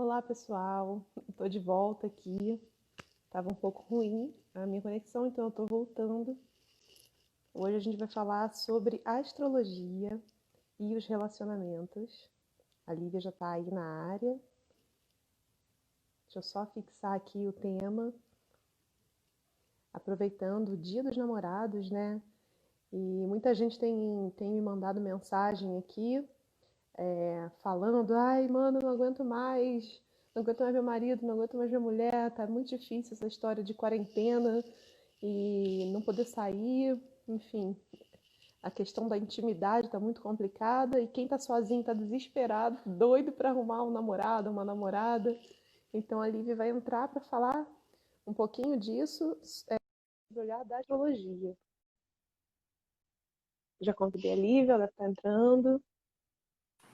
Olá, pessoal. Estou de volta aqui. Estava um pouco ruim a minha conexão, então eu estou voltando. Hoje a gente vai falar sobre astrologia e os relacionamentos. A Lívia já está aí na área. Deixa eu só fixar aqui o tema. Aproveitando o Dia dos Namorados, né? E muita gente tem me mandado mensagem aqui, falando: ai, mano, não aguento mais. Não aguento mais meu marido, não aguento mais minha mulher, tá muito difícil essa história de quarentena e não poder sair, enfim, a questão da intimidade tá muito complicada e quem tá sozinho tá desesperado, doido para arrumar um namorado, uma namorada. Então a Lívia vai entrar para falar um pouquinho disso, do olhar da astrologia. Já convidei a Lívia, ela está entrando.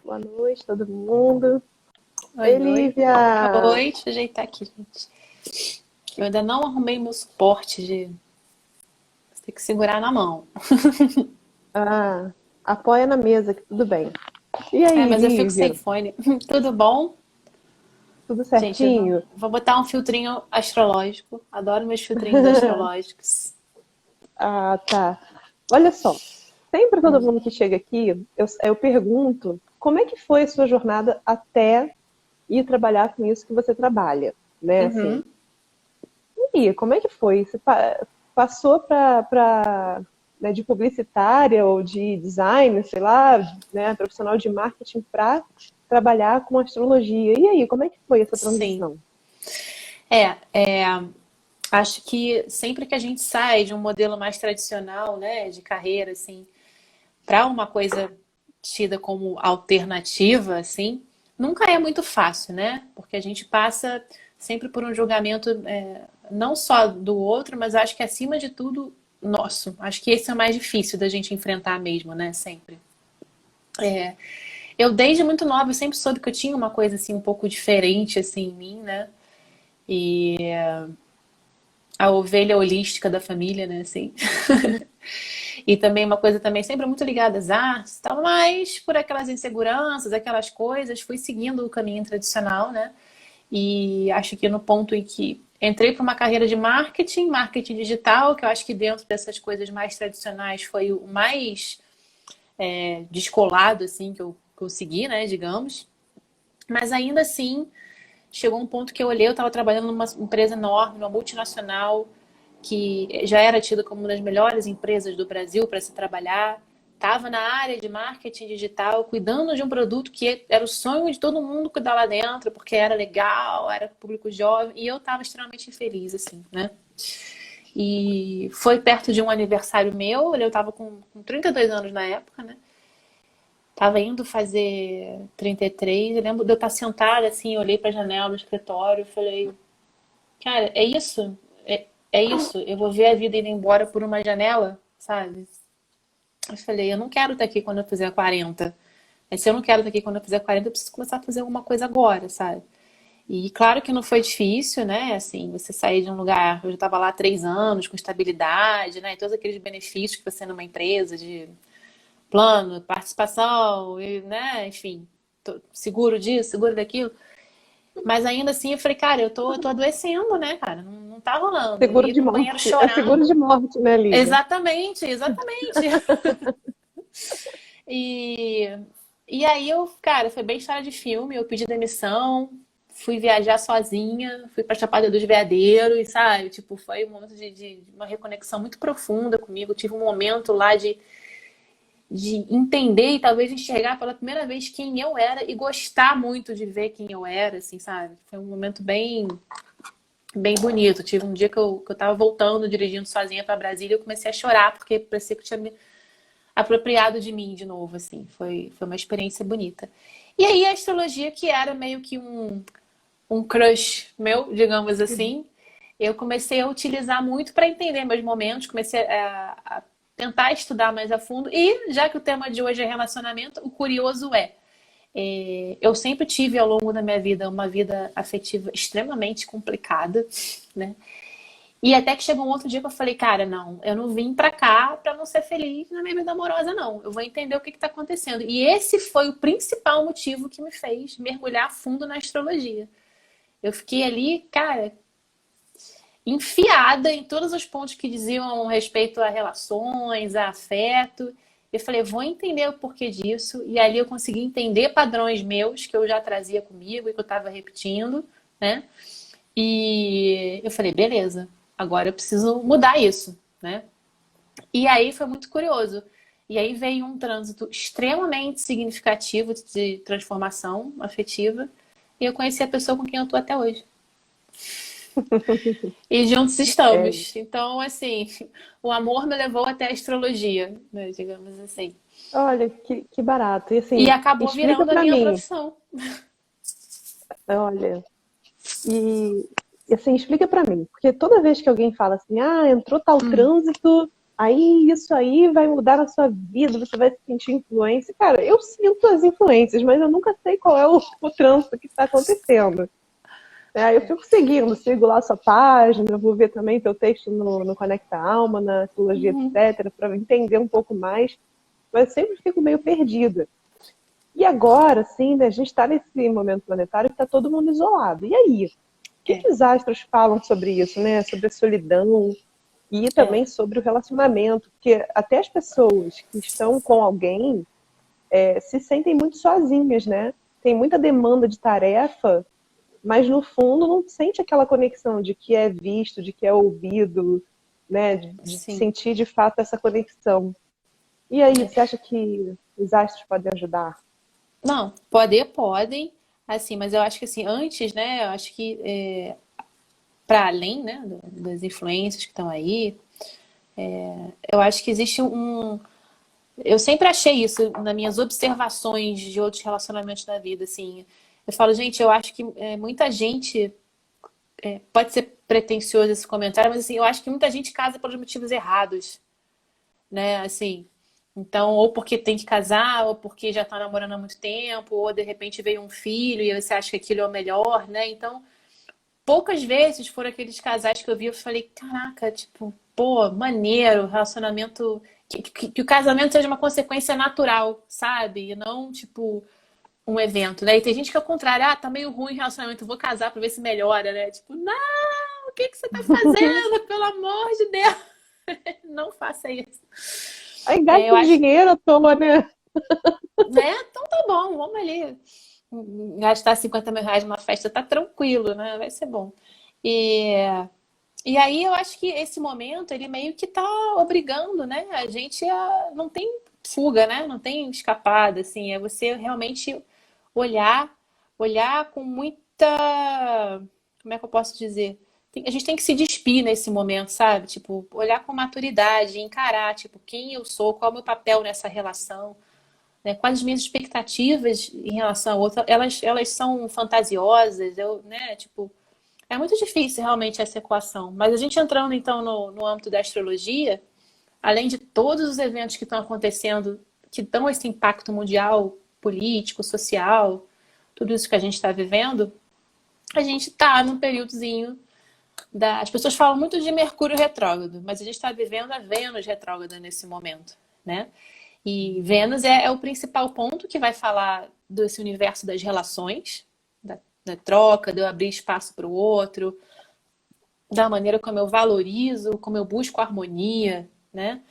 Boa noite, todo mundo. Oi, Oi, oi. Lívia! Oi, deixa eu ajeitar aqui, gente. Eu ainda não arrumei meu suporte de. Você tem que segurar na mão. Ah, apoia na mesa, que tudo bem. E É, aí, mas eu fico sem Lívia? fone. Tudo bom? Tudo Gente, eu certinho? vou botar um filtrinho astrológico. Adoro meus filtrinhos astrológicos. Ah, tá. Olha só, sempre todo mundo que chega aqui, eu pergunto como é que foi a sua jornada até ir trabalhar com isso que você trabalha, né? Assim, Uhum. e como é que foi? Você passou para né, de publicitária ou de design, sei lá, né, profissional de marketing para trabalhar com astrologia. E aí, como é que foi essa Sim. transição? É, acho que sempre que a gente sai de um modelo mais tradicional, né, de carreira, assim, para uma coisa tida como alternativa, assim, nunca é muito fácil, né? Porque a gente passa sempre por um julgamento, não só do outro, mas acho que acima de tudo nosso. Acho que esse é o mais difícil da gente enfrentar mesmo, né? Sempre. Eu desde muito nova eu sempre soube que eu tinha uma coisa assim um pouco diferente assim em mim, né? E a ovelha holística da família, né? Assim. E também uma coisa também sempre muito ligada às artes e tal, mas por aquelas inseguranças, aquelas coisas, fui seguindo o caminho tradicional, né? E acho que no ponto em que entrei para uma carreira de marketing, marketing digital, que eu acho que dentro dessas coisas mais tradicionais foi o mais descolado, assim, que eu segui, né, digamos. Mas ainda assim, chegou um ponto que eu olhei, eu estava trabalhando numa empresa enorme, numa multinacional, que já era tida como uma das melhores empresas do Brasil para se trabalhar. Estava na área de marketing digital, cuidando de um produto que era o sonho de todo mundo cuidar lá dentro, porque era legal, era público jovem, e eu estava extremamente infeliz, assim, né? E foi perto de um aniversário meu, eu estava com 32 anos na época, né? Tava indo fazer 33, eu lembro de eu estar sentada assim, olhei para a janela do escritório e falei, cara, é isso? É isso? Eu vou ver a vida indo embora por uma janela, sabe? Eu falei, eu não quero estar aqui quando eu fizer 40. Mas se eu não quero estar aqui quando eu fizer 40, eu preciso começar a fazer alguma coisa agora, sabe? E claro que não foi difícil, né? Assim, você sair de um lugar, eu já estava lá há 3 anos, com estabilidade, né? E todos aqueles benefícios que você numa empresa de plano, participação, e, né? Enfim, seguro disso, seguro daquilo. Mas ainda assim eu falei, cara, eu tô adoecendo, né, cara? Não, não tá rolando. Eu Seguro ia de pro banheiro morte. É seguro de chorando. morte, né, Lívia? Exatamente, exatamente. E, e aí eu, cara, foi bem história de filme. Eu pedi demissão, fui viajar sozinha, fui pra Chapada dos Veadeiros, sabe? Tipo, foi um momento de uma reconexão muito profunda comigo. Tive um momento lá de entender e talvez enxergar pela primeira vez quem eu era e gostar muito de ver quem eu era, assim, sabe? Foi um momento bem bonito. Tive um dia que eu tava voltando, dirigindo sozinha pra Brasília, eu comecei a chorar, porque parecia que eu tinha me apropriado de mim de novo, assim. Foi uma experiência bonita. E aí a astrologia, que era meio que um crush meu, digamos assim, eu comecei a utilizar muito para entender meus momentos, comecei a tentar estudar mais a fundo. E já que o tema de hoje é relacionamento, o curioso eu sempre tive ao longo da minha vida uma vida afetiva extremamente complicada, né? E até que chegou um outro dia que eu falei, cara, não, eu não vim pra cá pra não ser feliz na minha vida amorosa, não. Eu vou entender o que que tá acontecendo. E esse foi o principal motivo que me fez mergulhar fundo na astrologia. Eu fiquei ali, cara, enfiada em todos os pontos que diziam respeito a relações, a afeto. Eu falei, vou entender o porquê disso. E ali eu consegui entender padrões meus que eu já trazia comigo e que eu estava repetindo, né? E eu falei, beleza, agora eu preciso mudar isso, né? E aí foi muito curioso. E aí veio um trânsito extremamente significativo de transformação afetiva. E eu conheci a pessoa com quem eu tô até hoje. E juntos É, estamos. Então, assim, o amor me levou até a astrologia, né, digamos assim. olha, que barato. E E assim, acabou explica virando a pra minha mim, profissão. olha, e assim, explica pra mim, porque toda vez que alguém fala assim, ah, entrou tal trânsito, aí isso aí vai mudar na sua vida, você vai se sentir influência. Cara, eu sinto as influências, mas eu nunca sei qual é o trânsito que está acontecendo. É, eu fico seguindo, sigo lá a sua página, vou ver também teu texto no Conecta Alma, na Astrologia, etc., para entender um pouco mais, mas eu sempre fico meio perdida. E agora, sim, né, a gente está nesse momento planetário que está todo mundo isolado. E aí? O que, É, que os astros falam sobre isso, né? Sobre a solidão e é, também sobre o relacionamento, porque até as pessoas que estão com alguém se sentem muito sozinhas, né? Tem muita demanda de tarefa, mas no fundo não sente aquela conexão de que é visto, de que é ouvido, né? De sim. sentir de fato essa conexão. E aí, você acha que os astros podem ajudar? Não, poder podem, assim, mas eu acho que assim, antes, né, eu acho que para além, né, das influências que estão aí, eu acho que existe eu sempre achei isso nas minhas observações de outros relacionamentos da vida, assim. Eu falo, gente, eu acho que muita gente, pode ser pretensioso esse comentário, mas assim, eu acho que muita gente casa pelos motivos errados, né? Assim, então, ou porque tem que casar, ou porque já tá namorando há muito tempo, ou de repente veio um filho e você acha que aquilo é o melhor, né? Então, poucas vezes foram aqueles casais que eu vi, eu falei, caraca, tipo, pô, maneiro, relacionamento. Que o casamento seja uma consequência natural, sabe? E não, tipo, um evento, né? E tem gente que é o contrário, ah, tá meio ruim o relacionamento, vou casar pra ver se melhora, né? Tipo, não, o que que você tá fazendo? Pelo amor de Deus, não faça isso. Aí Eu gasta acho, dinheiro à toa, né? né? Então tá bom, vamos ali gastar R$ 50.000 numa festa, tá tranquilo, né? Vai ser bom. E E aí eu acho que esse momento ele meio que tá obrigando, né? A gente não tem fuga, né? Não tem escapada, assim. É você realmente olhar, olhar com muita, como é que eu posso dizer? A gente tem que se despir nesse momento, sabe? Tipo, olhar com maturidade, encarar, tipo, quem eu sou, qual é o meu papel nessa relação, né? Quais as minhas expectativas em relação a outra. Elas são fantasiosas, né? Tipo, é muito difícil realmente essa equação. Mas a gente entrando então no âmbito da astrologia, além de todos os eventos que estão acontecendo, que dão esse impacto mundial, político, social, tudo isso que a gente está vivendo, a gente está num períodozinho As pessoas falam muito de Mercúrio retrógrado, mas a gente está vivendo a Vênus retrógrada nesse momento, né? E Vênus é o principal ponto que vai falar desse universo das relações, da troca, de eu abrir espaço para o outro, da maneira como eu valorizo, como eu busco harmonia, né?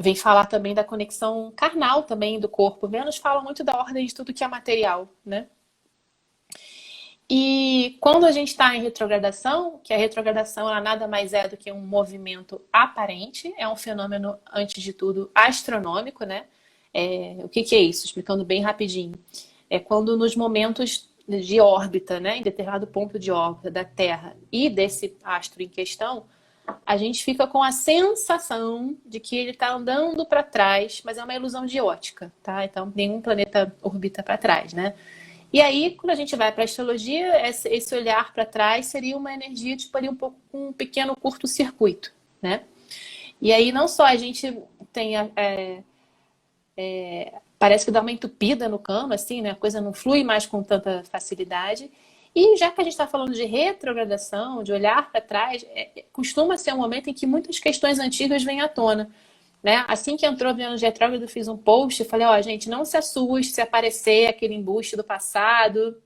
Vem falar também da conexão carnal também do corpo. Vênus fala muito da ordem de tudo que é material, né? E quando a gente está em retrogradação, que a retrogradação ela nada mais é do que um movimento aparente, é um fenômeno, antes de tudo, astronômico, né? O que que é isso? Explicando bem rapidinho. É quando nos momentos de órbita, né, em determinado ponto de órbita da Terra e desse astro em questão, a gente fica com a sensação de que ele está andando para trás, mas é uma ilusão de ótica, tá? Então nenhum planeta orbita para trás, né? E aí, quando a gente vai para a astrologia, esse olhar para trás seria uma energia tipo ali um pouco com um pequeno curto-circuito, né? E aí não só a gente tem parece que dá uma entupida no campo, assim, né? A coisa não flui mais com tanta facilidade. E já que a gente está falando de retrogradação, de olhar para trás, costuma ser um momento em que muitas questões antigas vêm à tona. Né? Assim que entrou Vênus retrógrado, eu fiz um post e falei, ó, gente, não se assuste se aparecer aquele embuste do passado,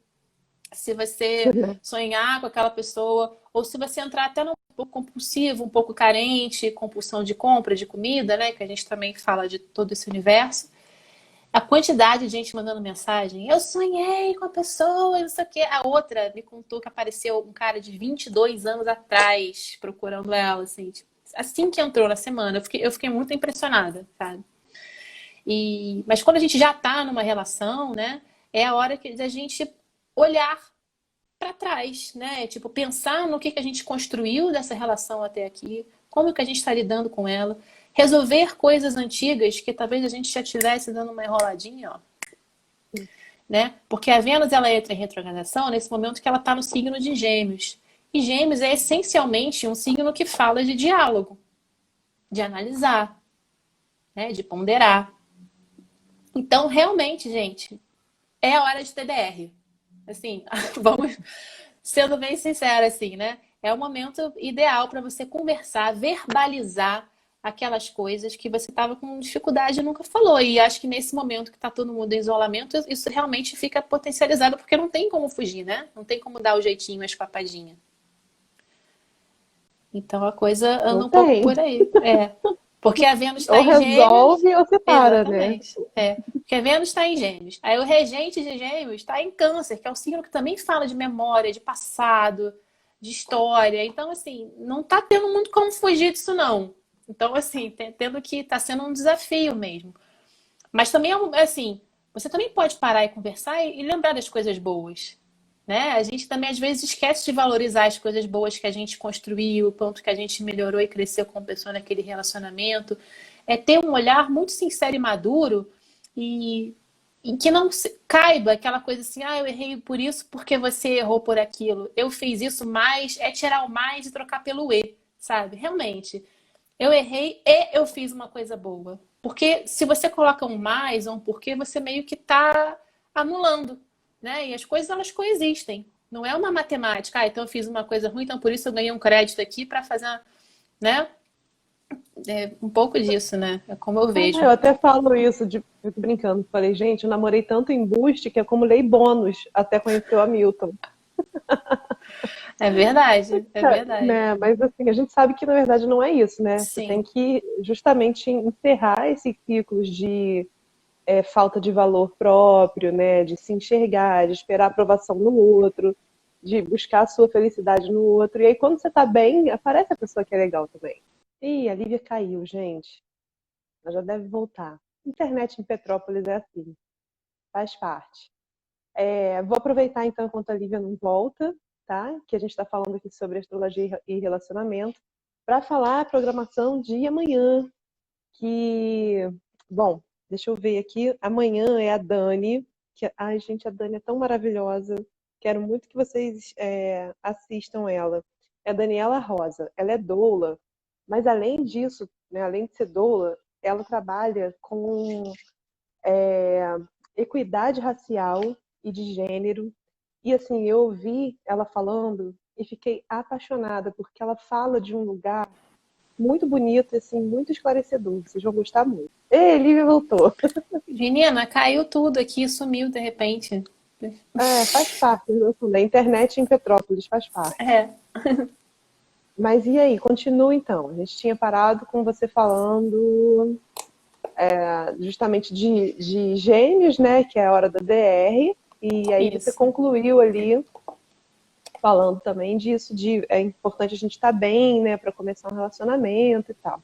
se você sonhar com aquela pessoa, ou se você entrar até num pouco compulsivo, um pouco carente, compulsão de compra de comida, né? Que a gente também fala de todo esse universo. A quantidade de gente mandando mensagem, eu sonhei com a pessoa, não sei o quê. A outra me contou que apareceu um cara de 22 anos atrás procurando ela, assim, tipo, assim que entrou na semana. Eu fiquei muito impressionada, sabe? Mas quando a gente já tá numa relação, né, é a hora da gente olhar para trás, né? Tipo, pensar no que a gente construiu dessa relação até aqui, como que a gente está lidando com ela, resolver coisas antigas que talvez a gente já tivesse dando uma enroladinha, ó, né? Porque a Vênus ela entra em retrogradação nesse momento que ela está no signo de Gêmeos. E Gêmeos é essencialmente um signo que fala de diálogo, de analisar, né? De ponderar. Então, realmente, gente, é a hora de TDR. Assim, vamos sendo bem sincera, assim, né? É o momento ideal para você conversar, verbalizar aquelas coisas que você estava com dificuldade e nunca falou. E acho que nesse momento que está todo mundo em isolamento, isso realmente fica potencializado, porque não tem como fugir, né? Não tem como dar o jeitinho, a escapadinha. Então a coisa Não anda um pouco tem. por aí. É. Porque a Vênus Ou está em Gêmeos. resolve ou se para, né? Exatamente. É. Porque a Vênus está em Gêmeos. Aí o regente de Gêmeos está em Câncer, que é um signo que também fala de memória, de passado, de história. Então, assim, não está tendo muito como fugir disso, não. Então, assim, tendo que está sendo um desafio mesmo. Mas também assim, você também pode parar e conversar e lembrar das coisas boas, né? A gente também às vezes esquece de valorizar as coisas boas que a gente construiu, o ponto que a gente melhorou e cresceu com a pessoa naquele relacionamento. É ter um olhar muito sincero e maduro e em que não caiba aquela coisa assim, ah, eu errei por isso porque você errou por aquilo. Eu fiz isso mais, é tirar o mais e trocar pelo e, sabe? Realmente. Eu errei e eu fiz uma coisa boa. Porque se você coloca um mais ou um porquê, você meio que está anulando, né? E as coisas elas coexistem. Não é uma matemática. Ah, então eu fiz uma coisa ruim, então por isso eu ganhei um crédito aqui para fazer, né? É um pouco disso, né? É como eu Eu vejo. até falo isso, fico brincando. Falei, gente, eu namorei tanto embuste que acumulei bônus até conhecer o Hamilton. É verdade, é verdade. Né? Mas assim, a gente sabe que na verdade não é isso, né? Você tem Sim, que justamente encerrar esses ciclos de falta de valor próprio, né? De se enxergar, de esperar aprovação no outro, de buscar a sua felicidade no outro. E aí, quando você tá bem, aparece a pessoa que é legal também. Ih, a Lívia caiu, gente. Ela já deve voltar. Internet em Petrópolis é assim, faz parte. Vou aproveitar então enquanto a Lívia não volta, tá? Que a gente está falando aqui sobre astrologia e relacionamento, para falar a programação de amanhã. Que, bom, deixa eu ver aqui. Amanhã é a Dani. Ai, gente, a Dani é tão maravilhosa. Quero muito que vocês assistam ela. É a Daniela Rosa. Ela é doula, mas além disso, né, além de ser doula, ela trabalha com equidade racial e de gênero. E assim, eu ouvi ela falando e fiquei apaixonada, porque ela fala de um lugar muito bonito e assim, muito esclarecedor. Vocês vão gostar muito. Ei, Lívia voltou. menina, caiu tudo aqui, sumiu de repente. Faz parte da internet em Petrópolis, faz parte. É, Mas e aí, continua então. A gente tinha parado com você falando justamente de gêmeos, né? Que é a hora da DR. E aí você isso. concluiu ali falando também disso, de é importante a gente estar bem, né, para começar um relacionamento e tal.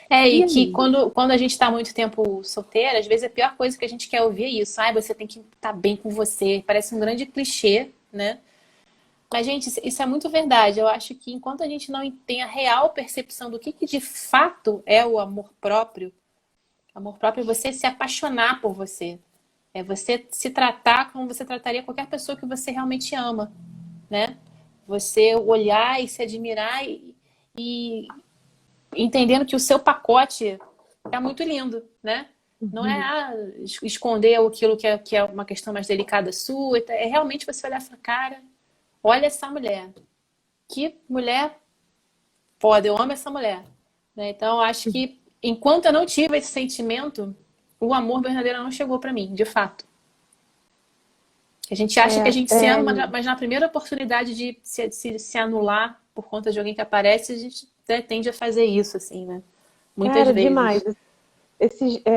É, E e que aí? quando a gente tá muito tempo solteira, às vezes a pior coisa que a gente quer ouvir é isso. Ai, você tem que estar bem com você. Parece um grande clichê, né? Mas, gente, isso é muito verdade. Eu acho que enquanto a gente não tem a real percepção do que de fato é o amor próprio é você se apaixonar por você. É você se tratar como você trataria qualquer pessoa que você realmente ama, né? Você olhar e se admirar e entendendo que o seu pacote é muito lindo, né? Não é esconder aquilo que é uma questão mais delicada sua. É realmente você olhar e falar, cara, olha essa mulher. Que mulher foda, eu amo essa mulher. Né? Então, eu acho que enquanto eu não tive esse sentimento, o amor verdadeiro não chegou pra mim, de fato. A gente acha que a É, gente se é, ama, mas na primeira oportunidade de se anular por conta de alguém que aparece, a gente até tende a fazer isso, assim, né? Muitas cara, demais. vezes.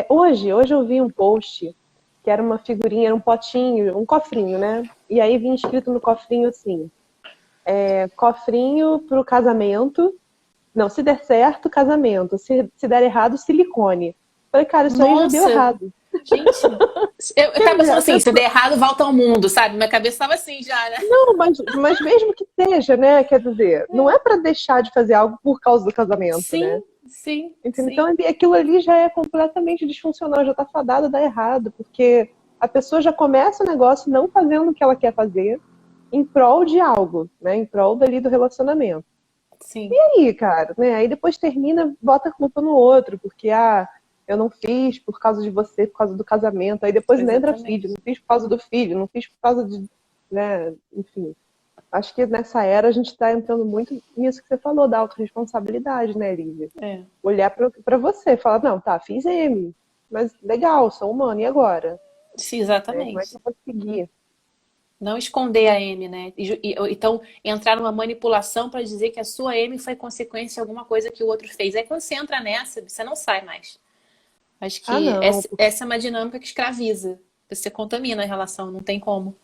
Hoje eu vi um post que era uma figurinha, era um potinho, um cofrinho, né? E aí vinha escrito no cofrinho assim: cofrinho pro casamento. Não, se der certo, casamento. Se der errado, silicone. Falei, cara, isso aí já deu Nossa, errado. gente, eu Quer tava dizer, pensando a assim, se der pessoa. errado, volta ao mundo, sabe? Minha cabeça tava assim já, né? Não, mas mesmo que seja, né? Quer dizer, não é para deixar de fazer algo por causa do casamento, né? Sim, sim, Então sim. aquilo ali já é completamente disfuncional, já está fadado a dar errado, porque a pessoa já começa o negócio não fazendo o que ela quer fazer em prol de algo, né? Em prol dali do relacionamento. Sim, E aí, cara, né? Aí depois termina, bota a culpa no outro, porque eu não fiz por causa de você, por causa do casamento. Aí depois ainda entra filho, exatamente. não fiz por causa do filho, não fiz por causa de, né? Enfim. Acho que nessa era a gente está entrando muito nisso que você falou, da autorresponsabilidade, né, Lívia? É, Olhar para você, falar, não, tá, fiz M, mas legal, sou humano, e agora? sim, Né? Como é que exatamente. eu vou seguir? Não esconder a M, né? Então, entrar numa manipulação para dizer que a sua M foi consequência de alguma coisa que o outro fez. Aí quando você entra nessa, você não sai mais. Acho Ah, que não, essa é uma dinâmica que escraviza. Você contamina a relação, não tem como.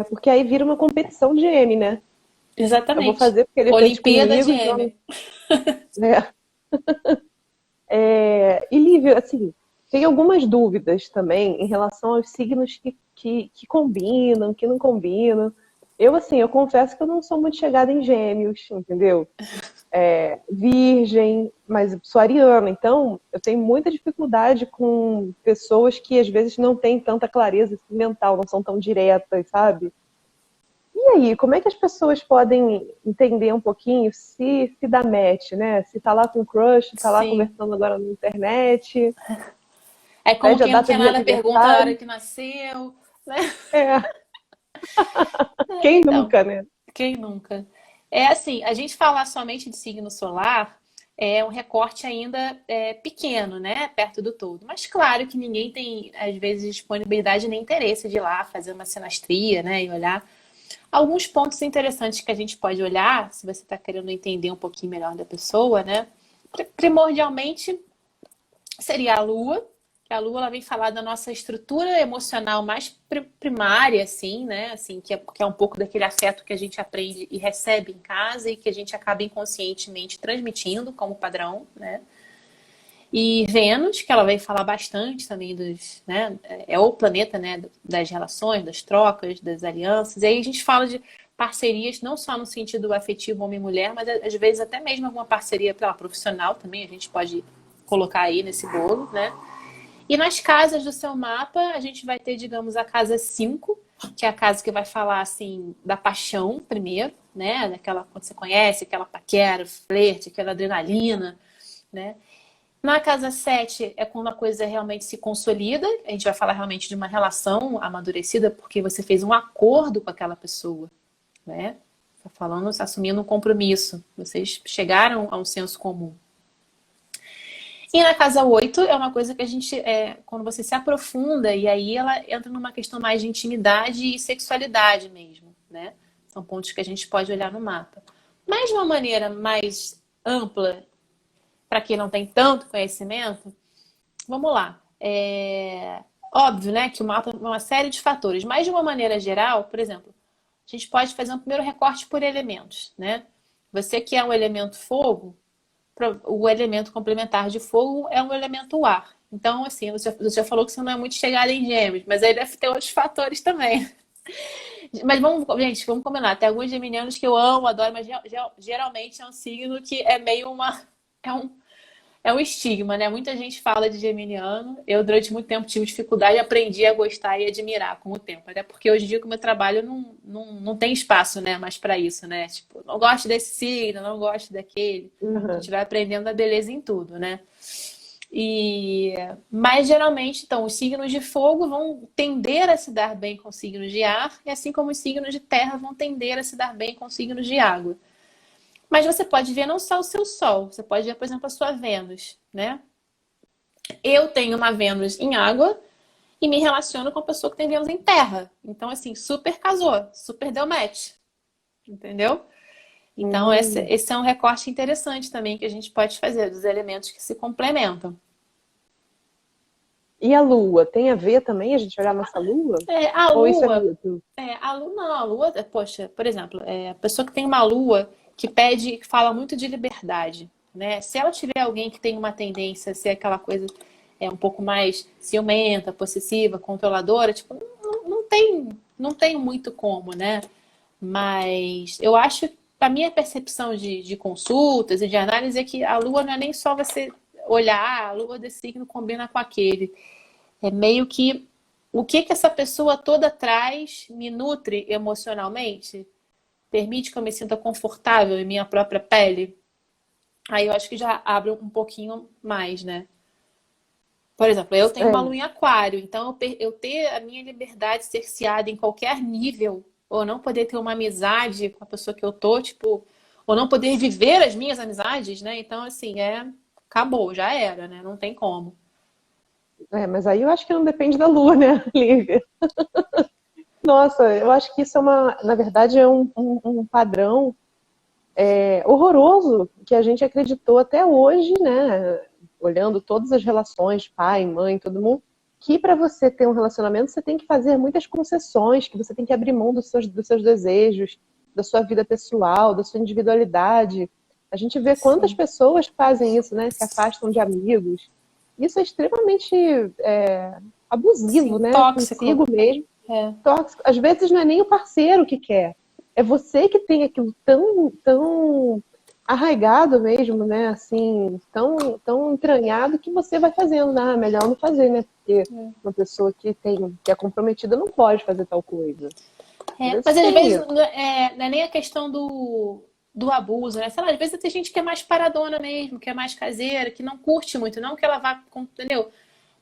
porque aí vira uma competição de M, né? Eu vou Exatamente. fazer porque ele fez Olimpíada comigo, de então, M. né? E Lívia, assim, tem algumas dúvidas também em relação aos signos que combinam, que não combinam. Eu, assim, eu confesso que eu não sou muito chegada em gêmeos, entendeu? Virgem, mas sou ariana, então eu tenho muita dificuldade com pessoas que às vezes não têm tanta clareza mental, não são tão diretas, sabe? E aí, como é que as pessoas podem entender um pouquinho se dá match, né? Se tá lá com crush, tá lá Sim. conversando agora na internet, É como pede a quem não data quer de nada pergunta a hora aniversário. que nasceu, né? É, quem Então, nunca, né? quem nunca? É assim, a gente falar somente de signo solar é um recorte ainda pequeno, né? Perto do todo. Mas claro que ninguém tem, às vezes, disponibilidade nem interesse de ir lá fazer uma sinastria, né? E olhar. Alguns pontos interessantes que a gente pode olhar, se você está querendo entender um pouquinho melhor da pessoa, né? Primordialmente seria a Lua, que a Lua ela vem falar da nossa estrutura emocional mais primária, assim, né? Assim, que é um pouco daquele afeto que a gente aprende e recebe em casa e que a gente acaba inconscientemente transmitindo como padrão, né? E Vênus, que ela vai falar bastante também dos, né? É o planeta, né? Das relações, das trocas, das alianças. E aí a gente fala de parcerias, não só no sentido afetivo homem e mulher, mas às vezes até mesmo alguma parceria pela profissional também a gente pode colocar aí nesse bolo, né? E nas casas do seu mapa, a gente vai ter, digamos, a casa 5, que é a casa que vai falar, assim, da paixão primeiro, né? Daquela, quando você conhece, aquela paquera, flerte, aquela adrenalina, né? Na casa 7 é quando a coisa realmente se consolida. A gente vai falar realmente de uma relação amadurecida, porque você fez um acordo com aquela pessoa, né? Tá falando, assumindo um compromisso. Vocês chegaram a um senso comum. E na casa 8 é uma coisa que a gente, quando você se aprofunda, e aí ela entra numa questão mais de intimidade e sexualidade mesmo, né? São pontos que a gente pode olhar no mapa. Mas de uma maneira mais ampla, para quem não tem tanto conhecimento, vamos lá. Óbvio, né, que o mapa é uma série de fatores, mas de uma maneira geral, por exemplo, a gente pode fazer um primeiro recorte por elementos, né? Você que é um elemento fogo, o elemento complementar de fogo é um elemento ar. Então, assim, você já falou que você não é muito chegada em gêmeos, mas aí deve ter outros fatores também. Mas vamos, gente, vamos combinar. Tem alguns geminianos que eu amo, adoro, mas geralmente é um signo que é meio uma. É um, é um estigma, né? Muita gente fala de geminiano. Eu, durante muito tempo, tive dificuldade e aprendi a gostar e admirar com o tempo. Até porque hoje em dia, com o meu trabalho, não tem espaço, né, mais para isso, né? Tipo, não gosto desse signo, não gosto daquele. A gente Uhum. vai aprendendo a beleza em tudo, né? Mas geralmente, então, os signos de fogo vão tender a se dar bem com signos de ar, e assim como os signos de terra vão tender a se dar bem com signos de água. Mas você pode ver não só o seu Sol, você pode ver, por exemplo, a sua Vênus, né? Eu tenho uma Vênus em água e me relaciono com a pessoa que tem Vênus em Terra. Então, assim, super casou, super deu match, entendeu? Então, Hum. esse é um recorte interessante também que a gente pode fazer, dos elementos que se complementam. E a Lua, tem a ver também a gente olhar nossa Lua? A Ou isso é Lua, mito? a Lua, não, a Lua, poxa, por exemplo, a pessoa que tem uma Lua que pede, que fala muito de liberdade, né? Se ela tiver alguém que tem uma tendência a ser aquela coisa um pouco mais ciumenta, possessiva, controladora, tipo, não tem muito como, né? Mas eu acho, a minha percepção de consultas e de análise é que a Lua não é nem só você olhar, a Lua desse signo combina com aquele. É meio que o que essa pessoa toda traz me nutre emocionalmente, permite que eu me sinta confortável em minha própria pele. Aí eu acho que já abre um pouquinho mais, né? Por exemplo, eu tenho uma É. lua em aquário, então eu ter a minha liberdade cerceada em qualquer nível, ou não poder ter uma amizade com a pessoa que eu tô, tipo, ou não poder viver as minhas amizades, né? Então, assim, acabou, já era, né? Não tem como. Mas aí eu acho que não depende da Lua, né, Lívia? Nossa, eu acho que isso na verdade, é um padrão horroroso que a gente acreditou até hoje, né? Olhando todas as relações, pai, mãe, todo mundo, que para você ter um relacionamento você tem que fazer muitas concessões, que você tem que abrir mão dos seus desejos, da sua vida pessoal, da sua individualidade. A gente vê quantas Sim, pessoas fazem isso, né? Se afastam de amigos. Isso é extremamente abusivo, sim, né? tóxico. Consigo mesmo, É. tóxico. Às vezes não é nem o parceiro que quer. É você que tem aquilo tão arraigado mesmo, né? Assim, tão entranhado que você vai fazendo, né? Melhor não fazer, né? Porque uma pessoa que é comprometida não pode fazer tal coisa. Às vezes Mas às tem vezes isso. não é nem a questão do abuso, né? Sei lá, às vezes tem gente que é mais paradona mesmo, que é mais caseira, que não curte muito, não que ela vá, entendeu?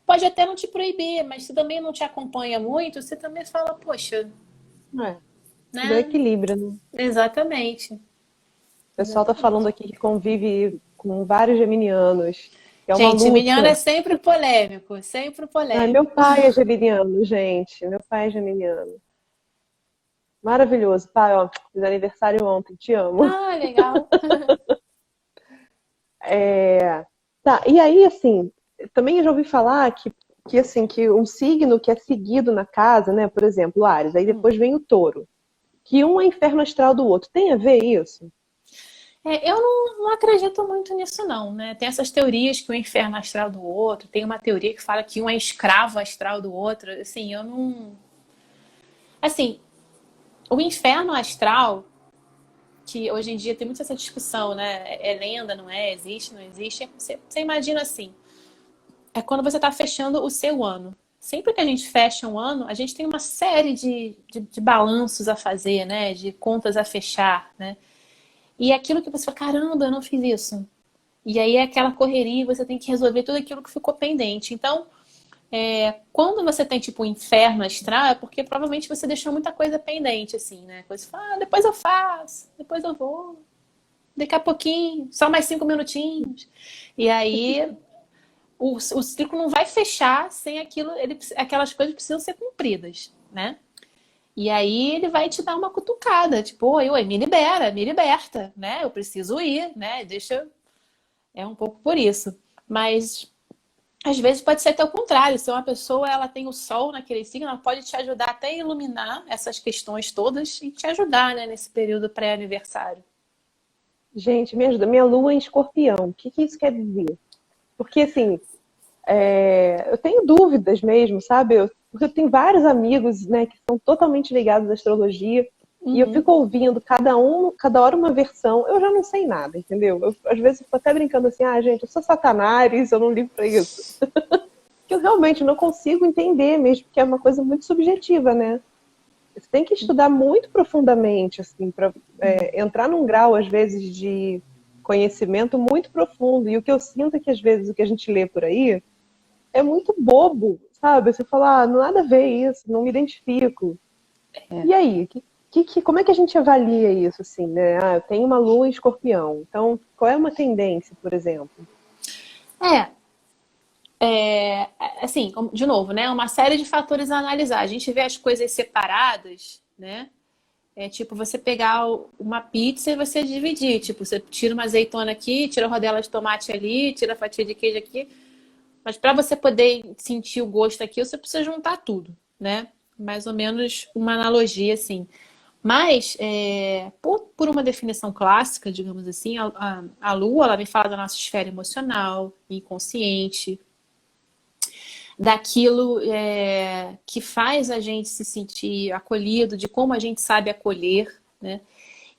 Pode até não te proibir, mas se também não te acompanha muito, você também fala, poxa, É, tudo é né? equilíbrio, né? Exatamente. O pessoal tá falando Exatamente. aqui que convive com vários geminianos, que é uma Gente, geminiano é luta. sempre polêmico, sempre Ai, meu polêmico. pai é geminiano, gente. Meu pai é geminiano. Maravilhoso. Pai, ó, fiz aniversário ontem, te amo. Ah, legal. Tá, e aí, assim, também eu já ouvi falar assim, que um signo que é seguido na casa, né? Por exemplo, Áries, aí depois vem o touro. Que um é inferno astral do outro. Tem a ver isso? Eu não acredito muito nisso, não, né? Tem essas teorias que um é inferno astral do outro, tem uma teoria que fala que um é escravo astral do outro. Assim, eu não. Assim, o inferno astral, que hoje em dia tem muito essa discussão, né? É lenda, não é? Existe, não existe? Você imagina assim: é quando você está fechando o seu ano. Sempre que a gente fecha um ano, a gente tem uma série de balanços a fazer, né? De contas a fechar, né? E é aquilo que você fala, caramba, eu não fiz isso. E aí é aquela correria, você tem que resolver tudo aquilo que ficou pendente. Então, quando você tem tipo um inferno astral, é porque provavelmente você deixou muita coisa pendente, assim, né? Coisa, depois eu faço, depois eu vou, daqui a pouquinho, só mais 5 minutinhos. E aí o ciclo não vai fechar sem aquilo, aquelas coisas precisam ser cumpridas, né? E aí ele vai te dar uma cutucada, tipo, oi, me libera, me liberta, né? Eu preciso ir, né? Deixa. É um pouco por isso. Mas às vezes pode ser até o contrário. Se uma pessoa ela tem o sol naquele signo, ela pode te ajudar até a iluminar essas questões todas e te ajudar, né, nesse período pré-aniversário. Gente, me ajuda. Minha lua é em escorpião. O que isso quer dizer? Porque, assim, eu tenho dúvidas mesmo, sabe? Porque eu tenho vários amigos, né, que são totalmente ligados à astrologia. E eu Uhum. fico ouvindo cada hora uma versão. Eu já não sei nada, entendeu? Às vezes eu fico até brincando assim, gente, eu sou satanás, eu não ligo pra isso. Que eu realmente não consigo entender mesmo, porque é uma coisa muito subjetiva, né? Você tem que estudar muito profundamente, assim, para entrar num grau, às vezes, de conhecimento muito profundo. E o que eu sinto é que, às vezes, o que a gente lê por aí é muito bobo, sabe? Você fala, não nada a ver isso, não me identifico. E aí, como é que a gente avalia isso, assim, né? Eu tenho uma lua em escorpião, então qual é uma tendência, por exemplo? É, assim, de novo, né? Uma série de fatores a analisar. A gente vê as coisas separadas, né? É tipo você pegar uma pizza e você dividir. Tipo, você tira uma azeitona aqui, tira a rodela de tomate ali, tira a fatia de queijo aqui. Mas para você poder sentir o gosto aqui, você precisa juntar tudo, né? Mais ou menos uma analogia, assim. Mas, por uma definição clássica, digamos assim, a Lua, ela me fala da nossa esfera emocional, inconsciente, daquilo que faz a gente se sentir acolhido, de como a gente sabe acolher, né?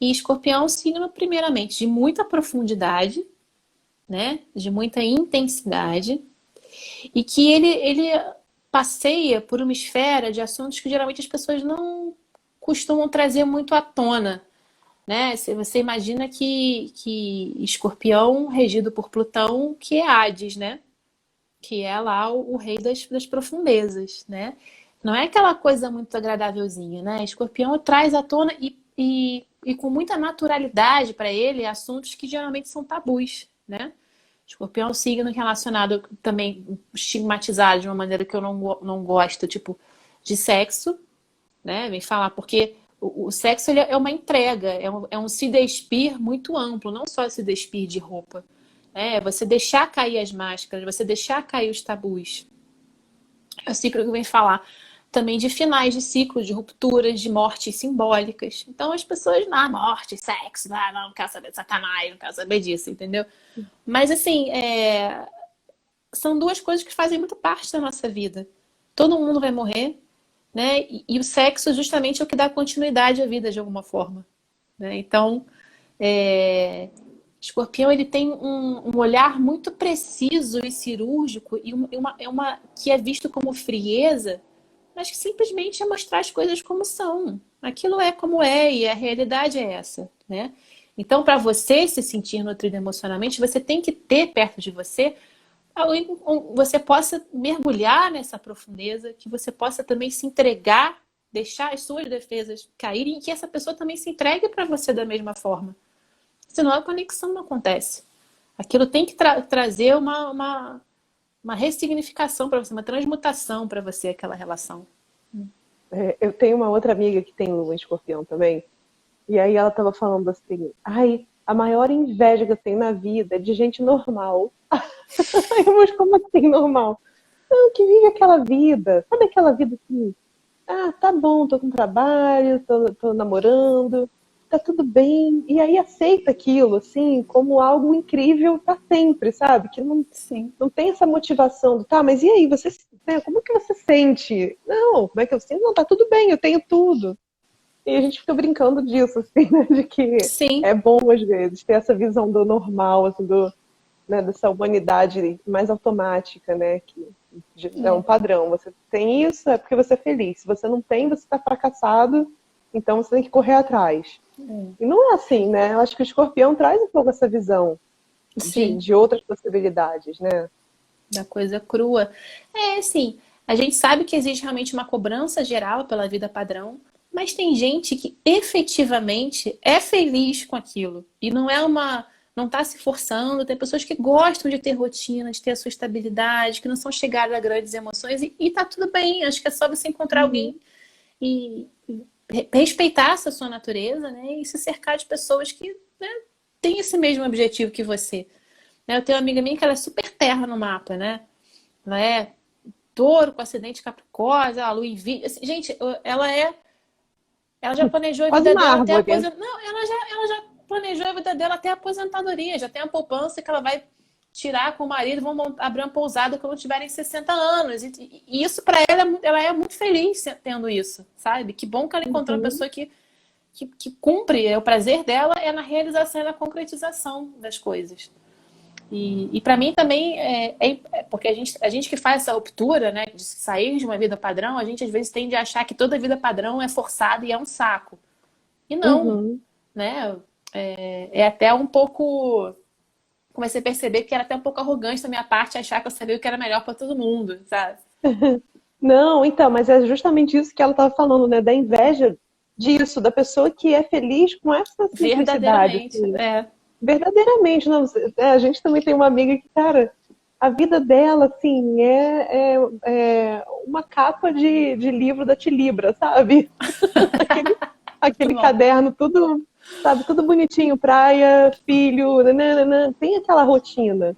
E Escorpião é um signo, primeiramente, de muita profundidade, né? De muita intensidade, e que ele passeia por uma esfera de assuntos que geralmente as pessoas não costumam trazer muito à tona, né? Você imagina que Escorpião, regido por Plutão, que é Hades, né? Que é lá o rei das profundezas, né? Não é aquela coisa muito agradávelzinha, né? Escorpião traz à tona e com muita naturalidade para ele assuntos que geralmente são tabus, né? Escorpião é um signo relacionado também estigmatizado de uma maneira que eu não gosto, tipo, de sexo, né? Vem falar, porque o sexo ele é uma entrega, é um se despir muito amplo, não só se despir de roupa. É você deixar cair as máscaras, você deixar cair os tabus. É o ciclo que vem falar também de finais de ciclo, de rupturas, de mortes simbólicas. Então as pessoas, morte, sexo, não quero saber de Satanás, não quero saber disso, entendeu? Mas assim, são duas coisas que fazem muito parte da nossa vida. Todo mundo vai morrer, né? E o sexo justamente é o que dá continuidade à vida de alguma forma, né? Então, Escorpião ele tem um olhar muito preciso e cirúrgico e que é visto como frieza, mas que simplesmente é mostrar as coisas como são. Aquilo é como é e a realidade é essa, né? Então, para você se sentir nutrido emocionalmente, você tem que ter perto de você você possa mergulhar nessa profundeza, que você possa também se entregar, deixar as suas defesas caírem e que essa pessoa também se entregue para você da mesma forma. Senão a conexão não acontece. Aquilo tem que trazer uma ressignificação para você, uma transmutação para você, aquela relação. Eu tenho uma outra amiga que tem um escorpião também, e aí ela tava falando assim, ai, a maior inveja que eu tenho na vida é de gente normal. Mas como assim normal? Não, que vive aquela vida, sabe aquela vida assim, tá bom, tô com trabalho, tô namorando, tá tudo bem, e aí aceita aquilo, assim, como algo incrível pra sempre, sabe? Que Sim. não tem essa motivação do, mas e aí, você, né, como que você sente? Não, como é que eu sinto? Não, tá tudo bem, eu tenho tudo. E a gente fica brincando disso, assim, né, de que Sim. é bom, às vezes, ter essa visão do normal, assim, né, dessa humanidade mais automática, né, que é um padrão. Você tem isso, é porque você é feliz. Se você não tem, você está fracassado, então você tem que correr atrás. E não é assim, né? Eu acho que o escorpião traz um pouco essa visão de outras possibilidades, né? Da coisa crua. Assim, a gente sabe que existe realmente uma cobrança geral pela vida padrão, mas tem gente que efetivamente é feliz com aquilo. E não está se forçando. Tem pessoas que gostam de ter rotina, de ter a sua estabilidade, que não são chegadas a grandes emoções, e tá tudo bem. Acho que é só você encontrar alguém e respeitar essa sua natureza, né? E se cercar de pessoas que, né, têm esse mesmo objetivo que você. Eu tenho uma amiga minha que ela é super terra no mapa, né? Ela é touro com acidente Capricórnio, a lua em Virgem. Assim, gente, ela já planejou a Quase vida uma dela até a árvore. aposentadoria. Não, ela já planejou a vida dela até a aposentadoria. Já tem a poupança que ela vai tirar com o marido, vão abrir uma pousada quando tiverem 60 anos. E isso para ela é muito feliz tendo isso, sabe? Que bom que ela encontrou uma pessoa que cumpre. O prazer dela é na realização e na concretização das coisas. E para mim também porque a gente que faz essa ruptura, né, de sair de uma vida padrão, a gente às vezes tende a achar que toda vida padrão é forçada e é um saco. E não, né? É até um pouco. Comecei a perceber que era até um pouco arrogante da minha parte achar que eu sabia o que era melhor para todo mundo, sabe? Não, então, mas é justamente isso que ela estava falando, né? Da inveja disso, da pessoa que é feliz com essa simplicidade. Verdadeiramente. Assim. Verdadeiramente, não. A gente também tem uma amiga que, cara, a vida dela, assim, é uma capa de livro da Tilibra, sabe? Aquele, Muito aquele bom. caderno, tudo, sabe, tudo bonitinho, praia, filho, nananana, tem aquela rotina.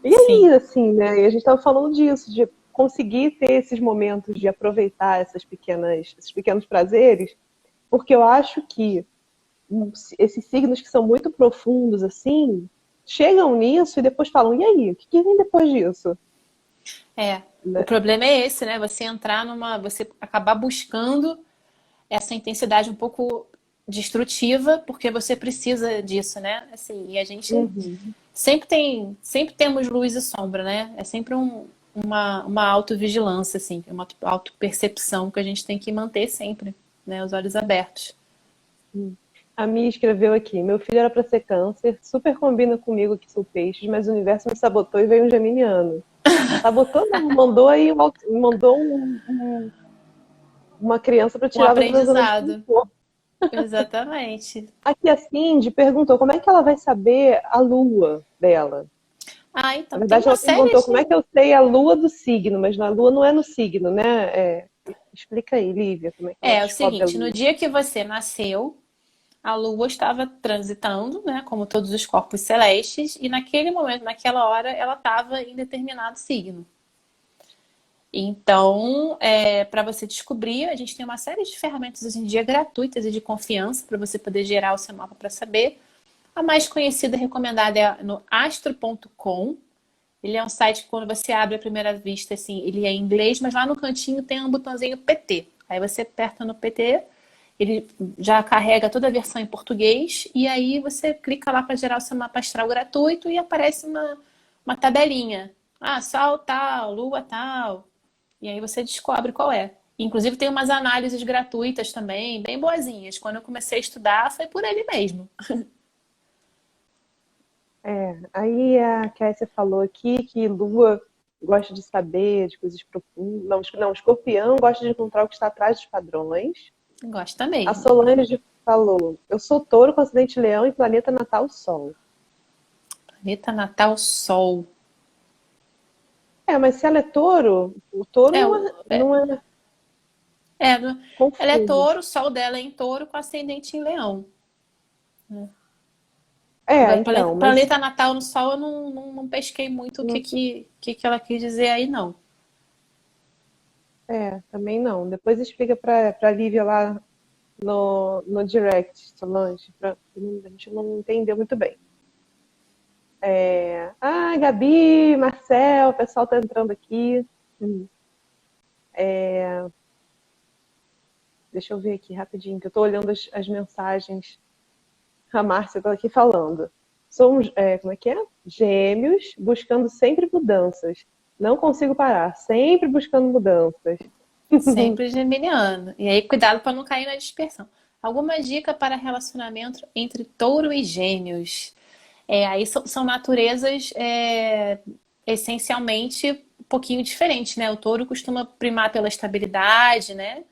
E aí, Sim. assim, né? E a gente estava falando disso, de conseguir ter esses momentos de aproveitar esses pequenos prazeres, porque eu acho que esses signos que são muito profundos, assim, chegam nisso e depois falam, e aí, o que vem depois disso? É. O Né? problema é esse, né? Você entrar numa. Você acabar buscando essa intensidade um pouco destrutiva, porque você precisa disso, né? Assim, e a gente Uhum. sempre temos luz e sombra, né? É sempre uma autovigilância, assim, uma autopercepção que a gente tem que manter sempre, né? Os olhos abertos. A Mia escreveu aqui, meu filho era para ser câncer, super combina comigo que sou peixes, mas o universo me sabotou e veio um geminiano. Sabotou não, mandou aí uma criança para Um tirar você da zona de aprendizado. conforto. Exatamente. Aqui a Cindy perguntou como é que ela vai saber a lua dela. Ah, Na então, tem verdade, uma ela série perguntou como é de. que eu sei a lua do signo, mas a lua não é no signo, né? Explica aí, Lívia, como é que ela É o descobre a seguinte, no lua. dia que você nasceu, a Lua estava transitando, né, como todos os corpos celestes, e naquele momento, naquela hora, ela estava em determinado signo. Então, para você descobrir, a gente tem uma série de ferramentas hoje em dia gratuitas e de confiança para você poder gerar o seu mapa para saber. A mais conhecida e recomendada é no astro.com. Ele é um site que quando você abre à primeira vista, assim, ele é em inglês, mas lá no cantinho tem um botãozinho PT. Aí você aperta no PT, ele já carrega toda a versão em português, e aí você clica lá para gerar o seu mapa astral gratuito e aparece uma tabelinha. Ah, Sol tal, Lua tal. E aí você descobre qual é. Inclusive tem umas análises gratuitas também, bem boazinhas. Quando eu comecei a estudar, foi por ele mesmo. Aí a Kessia falou aqui que lua gosta de saber de coisas profundas. Não, não, escorpião gosta de encontrar o que está atrás dos padrões. Gosta A mesmo. Solange falou, eu sou touro com acidente leão e planeta natal sol. Planeta natal Sol. Mas se ela é touro, o touro É, não é é, ela é confuso. touro, o sol dela é em touro com ascendente em leão. Agora, Então, mas planeta natal no sol, eu não pesquei muito o não que ela quis dizer aí, não. também não. Depois explica para Lívia lá no direct, Solange, a gente não entendeu muito bem. Gabi, Marcel, o pessoal tá entrando aqui. Deixa eu ver aqui rapidinho, que eu tô olhando as mensagens. A Márcia tá aqui falando. Somos, como é que é? Gêmeos, buscando sempre mudanças. Não consigo parar, sempre buscando mudanças. Sempre geminiano. E aí, cuidado para não cair na dispersão. Alguma dica para relacionamento entre touro e gêmeos? Aí são naturezas essencialmente um pouquinho diferentes, né? O touro costuma primar pela estabilidade, né?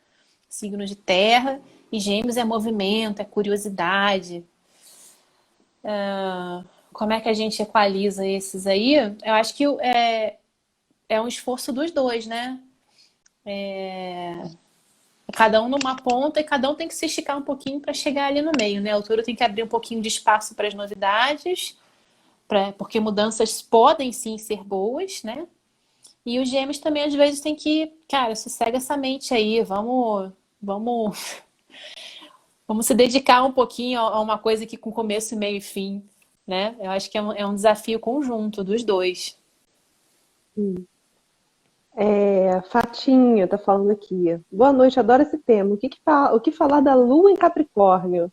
Signo de terra. E gêmeos é movimento, é curiosidade. Como é que a gente equaliza esses aí? Eu acho que é um esforço dos dois, né? Cada um numa ponta e cada um tem que se esticar um pouquinho para chegar ali no meio, né? O touro tem que abrir um pouquinho de espaço para as novidades, porque mudanças podem sim ser boas, né? E os gêmeos também às vezes tem que, cara, sossega essa mente aí, vamos, vamos se dedicar um pouquinho a uma coisa que com começo, meio e fim, né? Eu acho que é um desafio conjunto dos dois. Fatinha tá falando aqui. Boa noite, adoro esse tema. O que falar da Lua em Capricórnio?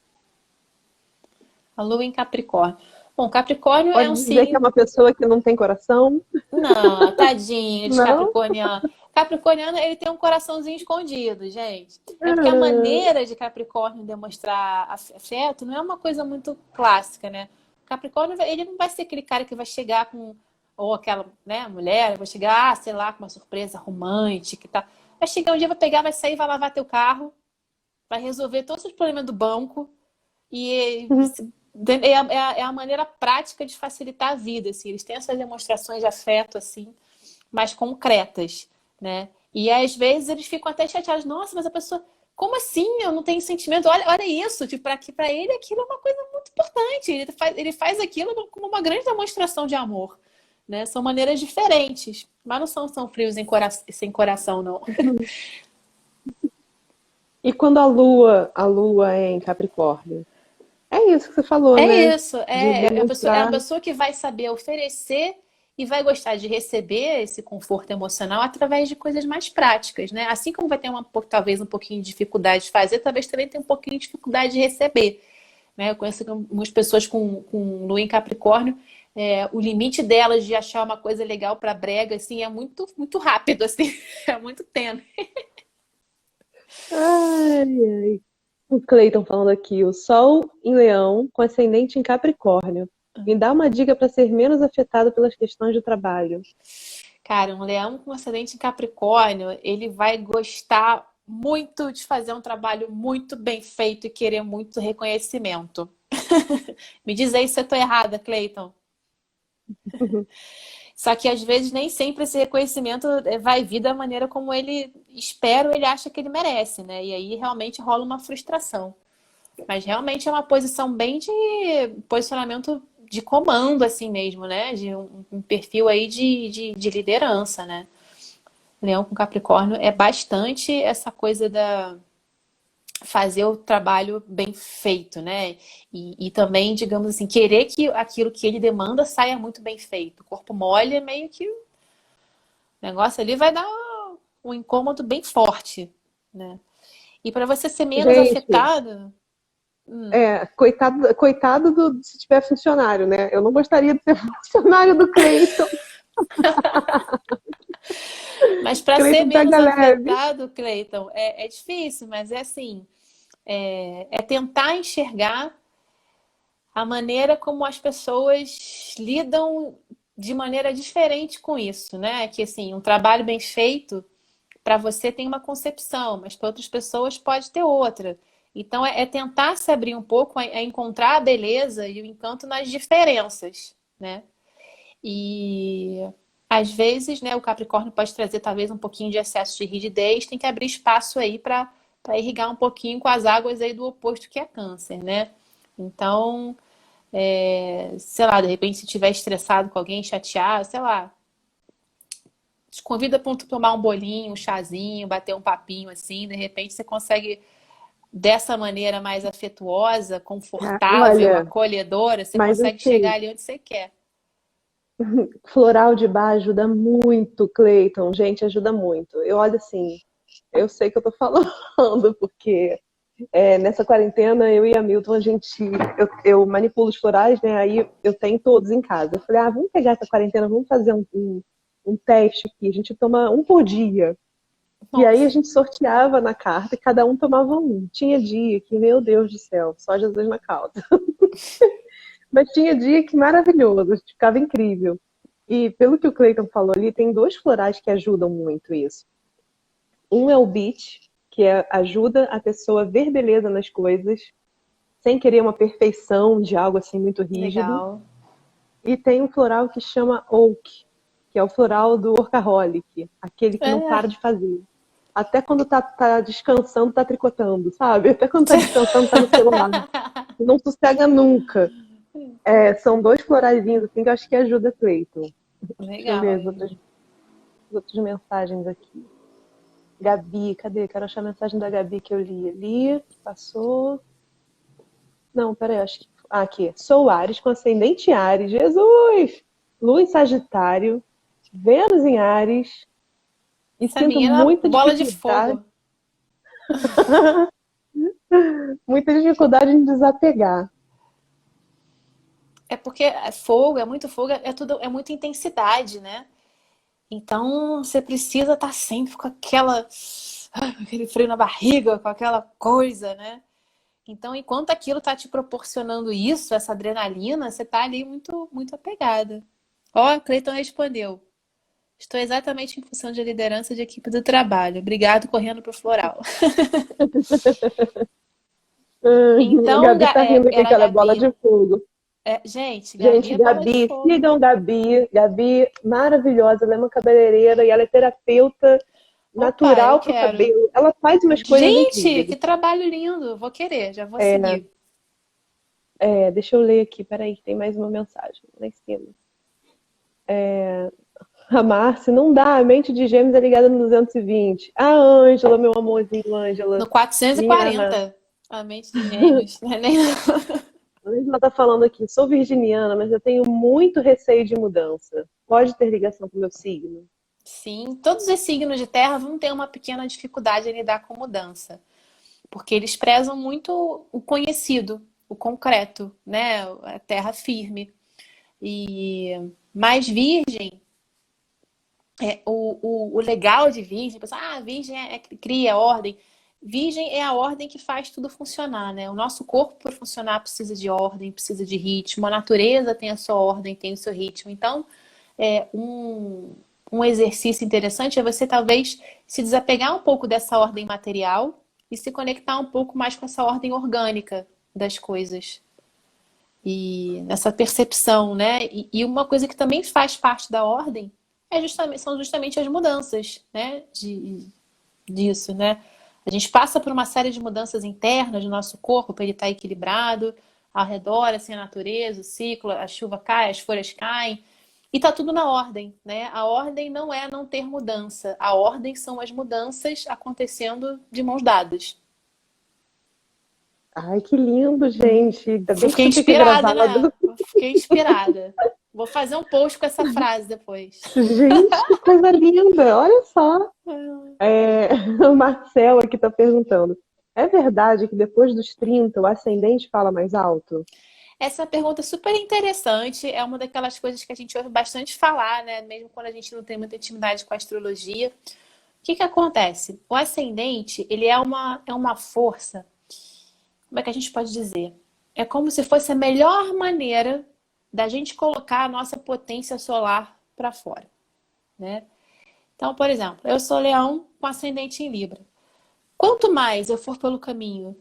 A lua em Capricórnio. Bom, Capricórnio é Pode um dizer que é signo. uma pessoa que não tem coração? Não, tadinho de Não? Capricorniano. Capricorniano, ele tem um coraçãozinho escondido, gente. É porque a Ah, maneira de Capricórnio demonstrar afeto não é uma coisa muito clássica, né? Capricórnio, ele não vai ser aquele cara que vai chegar com, ou aquela, né, mulher, vai chegar, sei lá, com uma surpresa romântica e tal. Vai chegar um dia, vai pegar, vai sair, vai lavar teu carro, vai resolver todos os problemas do banco e É a maneira prática de facilitar a vida, assim. Eles têm essas demonstrações de afeto, assim, mais concretas, né? E às vezes eles ficam até chateados. Nossa, mas a pessoa... Como assim? Eu não tenho sentimento. Olha isso. Tipo, para ele aquilo é uma coisa muito importante. Ele faz aquilo como uma grande demonstração de amor, né? São maneiras diferentes. Mas não são frios sem coração, não. E quando a lua é em Capricórnio? É isso que você falou, É né? isso, De é a demonstrar. pessoa que vai saber oferecer e vai gostar de receber esse conforto emocional através de coisas mais práticas, né? Assim como vai ter talvez um pouquinho de dificuldade de fazer, talvez também tenha um pouquinho de dificuldade de receber, né? Eu conheço algumas pessoas com lua em Capricórnio, o limite delas de achar uma coisa legal para brega, assim, é muito, muito rápido, assim, é muito tênue. Ai, ai. O Cleiton falando aqui, o Sol em Leão com ascendente em Capricórnio. Me dá uma dica para ser menos afetado pelas questões de trabalho. Cara, um leão com ascendente em Capricórnio, ele vai gostar muito de fazer um trabalho muito bem feito e querer muito reconhecimento. Me diz aí se eu tô errada, Cleiton. Só que às vezes nem sempre esse reconhecimento vai vir da maneira como ele espera ou ele acha que ele merece, né? E aí realmente rola uma frustração. Mas realmente é uma posição bem de posicionamento de comando, assim mesmo, né? De um perfil aí de liderança, né? Leão com Capricórnio é bastante essa coisa da fazer o trabalho bem feito, né? E também, digamos assim, querer que aquilo que ele demanda saia muito bem feito. O corpo mole é meio que o negócio ali vai dar um incômodo bem forte, né? E para você ser menos Gente, afetado, coitado se tiver funcionário, né? Eu não gostaria de ser funcionário do Cleiton. mas para ser Cleiton menos pega leve. afetado, Cleiton, é difícil, mas é assim, é tentar enxergar a maneira como as pessoas lidam de maneira diferente com isso, né? Que assim, um trabalho bem feito para você tem uma concepção, mas para outras pessoas pode ter outra. Então é tentar se abrir um pouco, é encontrar a beleza e o encanto nas diferenças, né? E às vezes, né, o Capricórnio pode trazer talvez um pouquinho de excesso de rigidez, tem que abrir espaço aí para irrigar um pouquinho com as águas aí do oposto que é Câncer, né? Então, sei lá, de repente, se tiver estressado com alguém, chateado, sei lá, te convida para tomar um bolinho, um chazinho, bater um papinho assim, de repente você consegue, dessa maneira mais afetuosa, Ah, confortável, olha, acolhedora, você mas consegue chegar assim, ali onde você quer. floral de bar ajuda muito, Cleiton. Gente, ajuda muito. Eu olho assim, eu sei que eu tô falando, porque nessa quarentena, eu e a Milton, eu manipulo os florais, né? Aí eu tenho todos em casa. Eu falei, vamos pegar essa quarentena, vamos fazer um teste aqui. A gente toma um por dia. E aí a Nossa, gente sorteava na carta e cada um tomava um. Tinha dia que, meu Deus do céu, só Jesus na causa. Mas tinha dia que maravilhoso, a gente ficava incrível. E pelo que o Cleiton falou ali, tem dois florais que ajudam muito isso. Um é o beach, que ajuda a pessoa a ver beleza nas coisas, sem querer uma perfeição de algo assim muito rígido. legal. E tem um floral que chama Oak, que é o floral do workaholic, aquele que não para É. de fazer. Até quando tá descansando, tá tricotando, sabe? Até quando tá descansando, tá no celular. Não sossega nunca. São dois floraizinhos assim que eu acho que ajuda Cleiton. Deixa eu Legal. ver as outras mensagens aqui. Gabi, cadê? Quero achar a mensagem da Gabi que eu li. Li, passou. Não, peraí, acho que. Aqui. Sou Áries com ascendente em Áries. Jesus! Lua em Sagitário, Vênus em Áries. E Essa sinto menina, bola de fogo. muita dificuldade em desapegar. É porque é fogo, é muito fogo, é tudo, é muita intensidade, né? Então você precisa estar sempre com aquele frio na barriga, com aquela coisa, né? Então, enquanto aquilo tá te proporcionando isso, essa adrenalina, você tá ali muito, muito apegada. Ó, Cleiton respondeu. Estou exatamente em função de liderança de equipe do trabalho. Obrigado, correndo pro floral. A Então, Gabi tá rindo aqui era que a ela é bola Gabi. de fogo. Gente, Gabi Gente, é bola de Gabi, fogo. sigam Gabi. Gabi, maravilhosa, ela é uma cabeleireira e ela é terapeuta Opa, eu natural para o quero. cabelo. Ela faz umas coisas Gente, incríveis. que trabalho lindo. Vou querer, já vou É, seguir. deixa eu ler aqui, peraí, que tem mais uma mensagem lá em cima. A Márcia, não dá, a mente de gêmeos é ligada no 220. A Ângela, meu amorzinho, No Ângela. Minha, 440, a mente de gêmeos. Não é nem... a Ângela tá falando aqui, sou virginiana, mas eu tenho muito receio de mudança. Pode ter ligação com o meu signo? Sim, todos os signos de terra vão ter uma pequena dificuldade em lidar com mudança, porque eles prezam muito o conhecido, o concreto, né? A terra firme. E mais virgem, o legal de virgem, pessoal, virgem cria ordem. Virgem é a ordem que faz tudo funcionar, né? O nosso corpo, para funcionar, precisa de ordem, precisa de ritmo. A natureza tem a sua ordem, tem o seu ritmo. Então, um exercício interessante é você talvez se desapegar um pouco dessa ordem material e se conectar um pouco mais com essa ordem orgânica das coisas. E nessa percepção, né? E uma coisa que também faz parte da ordem são justamente as mudanças, né? Disso, né? A gente passa por uma série de mudanças internas do nosso corpo para ele estar equilibrado, ao redor, assim, a natureza, o ciclo, a chuva cai, as folhas caem, e tá tudo na ordem, né? A ordem não é não ter mudança, a ordem são as mudanças acontecendo de mãos dadas. Ai, que lindo, gente. Ainda bem que Fiquei isso fica inspirada, né? gravado. Fiquei inspirada. Vou fazer um post com essa frase depois. Gente, que coisa linda. Olha só. O Marcel aqui está perguntando. É verdade que depois dos 30 o ascendente fala mais alto? Essa é uma pergunta super interessante. É uma daquelas coisas que a gente ouve bastante falar, né? Mesmo quando a gente não tem muita intimidade com a astrologia. O que que acontece? O ascendente, ele é uma força. Como é que a gente pode dizer? É como se fosse a melhor maneira da gente colocar a nossa potência solar para fora, né? Então, por exemplo, eu sou leão com ascendente em Libra. Quanto mais eu for pelo caminho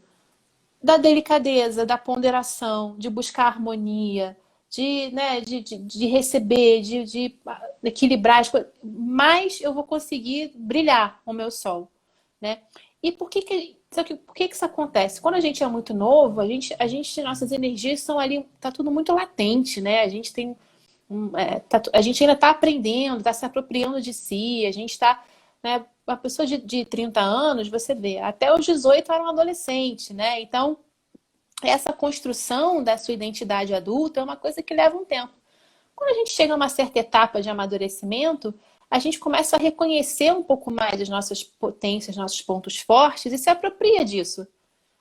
da delicadeza, da ponderação, de buscar harmonia, de receber, de equilibrar as coisas, mais eu vou conseguir brilhar o meu sol, né? E por que que isso acontece? Quando a gente é muito novo, nossas energias são ali, tá tudo muito latente, né? A gente tem a gente ainda está aprendendo, está se apropriando de si, a gente está, né, uma pessoa de 30 anos, você vê, até os 18 era um adolescente, né? Então, essa construção da sua identidade adulta é uma coisa que leva um tempo. Quando a gente chega a uma certa etapa de amadurecimento, a gente começa a reconhecer um pouco mais as nossas potências, nossos pontos fortes e se apropria disso.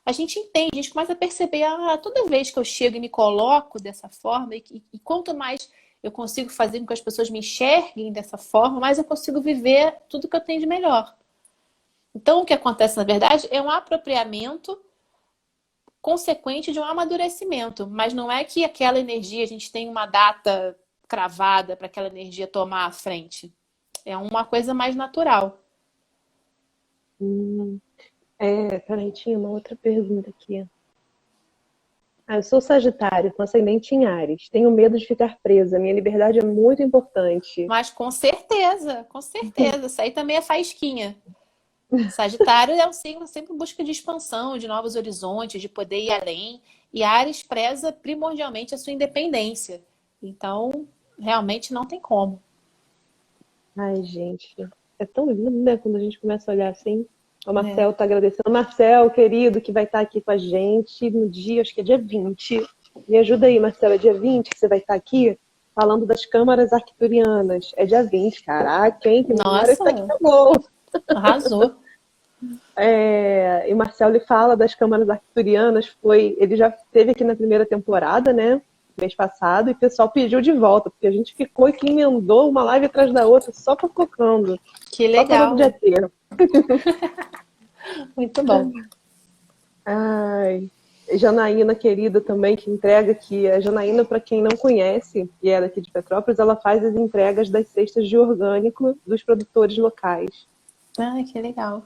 A gente entende, a gente começa a perceber, toda vez que eu chego e me coloco dessa forma, e quanto mais eu consigo fazer com que as pessoas me enxerguem dessa forma, mais eu consigo viver tudo que eu tenho de melhor. Então, o que acontece, na verdade, é um apropriamento consequente de um amadurecimento, mas não é que aquela energia, a gente tem uma data cravada para aquela energia tomar a frente. É uma coisa mais natural. Peraí, tinha uma outra pergunta aqui. Eu sou Sagitário, com ascendente em Áries. Tenho medo de ficar presa. Minha liberdade é muito importante. Mas com certeza, com certeza. Isso aí também é faísquinha. Sagitário é um signo sempre em busca de expansão, de novos horizontes, de poder ir além. E Áries preza primordialmente a sua independência. Então, realmente não tem como. Ai, gente, é tão lindo, né? Quando a gente começa a olhar assim. O É. Marcel tá agradecendo. Marcel, querido, que vai estar aqui com a gente no dia, acho que é dia 20. Me ajuda aí, Marcel, é dia 20 que você vai estar aqui falando das câmaras arcturianas. É dia 20, caraca, hein? Que memória está aqui, Nossa, tá bom. arrasou. E Marcel ele fala das câmaras arcturianas, ele já esteve aqui na primeira temporada, né? Mês passado, e o pessoal pediu de volta, porque a gente ficou aqui, emendou uma live atrás da outra, só fofocando, Que só falando de legal. ET. Muito bom. Ai, Janaína querida também, que entrega aqui. A Janaína, para quem não conhece, e é daqui de Petrópolis, ela faz as entregas das cestas de orgânico dos produtores locais. Ah, que legal.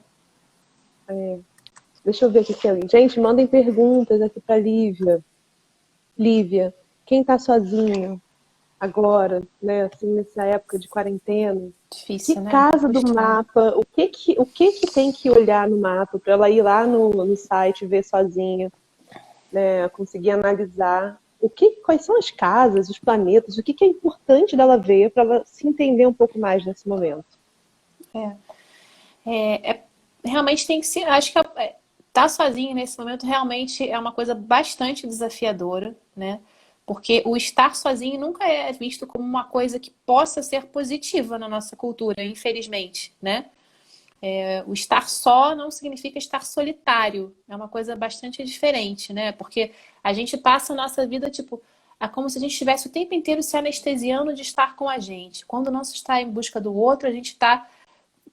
Deixa eu ver aqui se alguém. Gente, mandem perguntas aqui para Lívia. Lívia, quem tá sozinho agora, né, assim, nessa época de quarentena? Que Difícil, né? casa do Puxado. mapa, o que tem que olhar no mapa para ela ir lá no site ver sozinha, né, conseguir analisar quais são as casas, os planetas, o que é importante dela ver para ela se entender um pouco mais nesse momento. Realmente tem que ser. Acho que tá sozinho nesse momento realmente é uma coisa bastante desafiadora, né? Porque o estar sozinho nunca é visto como uma coisa que possa ser positiva na nossa cultura, infelizmente, né? O estar só não significa estar solitário. É uma coisa bastante diferente, né? Porque a gente passa a nossa vida, tipo, como se a gente estivesse o tempo inteiro se anestesiando de estar com a gente. Quando não se está em busca do outro, a gente está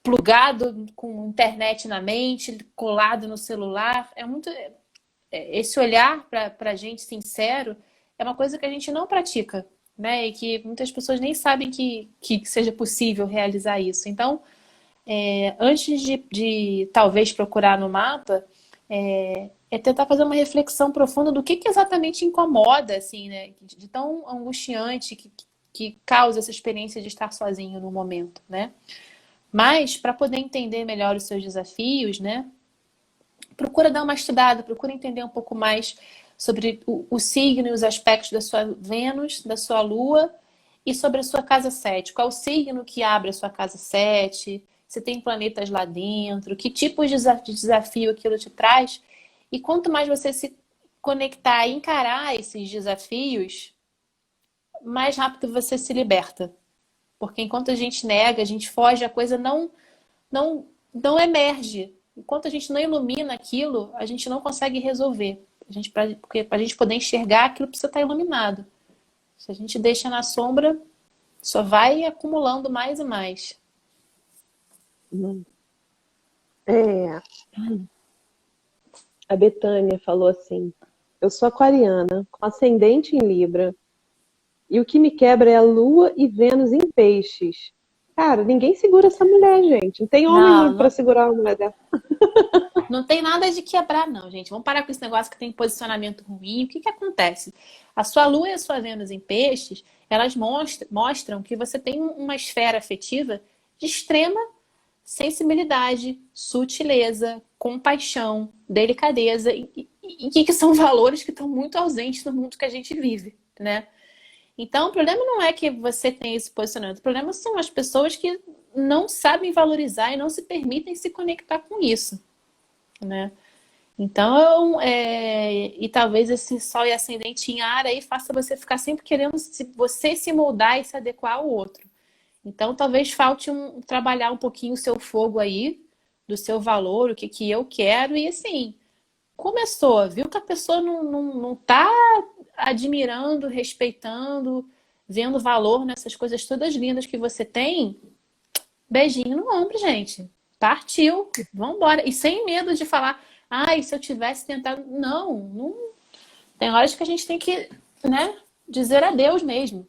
plugado com internet na mente, colado no celular. Esse olhar para a gente sincero é uma coisa que a gente não pratica, né? E que muitas pessoas nem sabem que seja possível realizar isso. Então, antes de talvez procurar no mapa, tentar fazer uma reflexão profunda do que exatamente incomoda, assim, né? De tão angustiante que causa essa experiência de estar sozinho no momento, né? Mas, para poder entender melhor os seus desafios, né? Procura dar uma estudada, procura entender um pouco mais sobre o signo e os aspectos da sua Vênus, da sua Lua e sobre a sua casa 7. Qual o signo que abre a sua casa 7? Se tem planetas lá dentro? Que tipo de desafio aquilo te traz? E quanto mais você se conectar e encarar esses desafios, mais rápido você se liberta. Porque enquanto a gente nega, a gente foge, a coisa não emerge. Enquanto a gente não ilumina aquilo, a gente não consegue resolver. Porque para a gente poder enxergar, aquilo precisa estar iluminado. Se a gente deixa na sombra, só vai acumulando mais e mais. É, a Betânia falou assim: eu sou aquariana, com ascendente em Libra, e o que me quebra é a Lua e Vênus em Peixes. Cara, ninguém segura essa mulher, gente. Não tem homem para Não, segurar uma mulher dessa. não tem nada de quebrar, não, gente. Vamos parar com esse negócio que tem posicionamento ruim. O que acontece? A sua Lua e a sua Vênus em Peixes, elas mostram que você tem uma esfera afetiva de extrema sensibilidade, sutileza, compaixão, delicadeza, e que são valores que estão muito ausentes no mundo que a gente vive, né? Então, o problema não é que você tem esse posicionamento, o problema são as pessoas que não sabem valorizar e não se permitem se conectar com isso, né? Então, e talvez esse sol e ascendente em ar aí faça você ficar sempre querendo você se moldar e se adequar ao outro. Então, talvez falte trabalhar um pouquinho o seu fogo aí, do seu valor, o que eu quero, e assim, começou, viu que a pessoa não tá admirando, respeitando, vendo valor nessas coisas todas lindas que você tem, beijinho no ombro, gente. Partiu, vambora. E sem medo de falar, ai, se eu tivesse tentado. Não. Tem horas que a gente tem que, né, dizer adeus mesmo.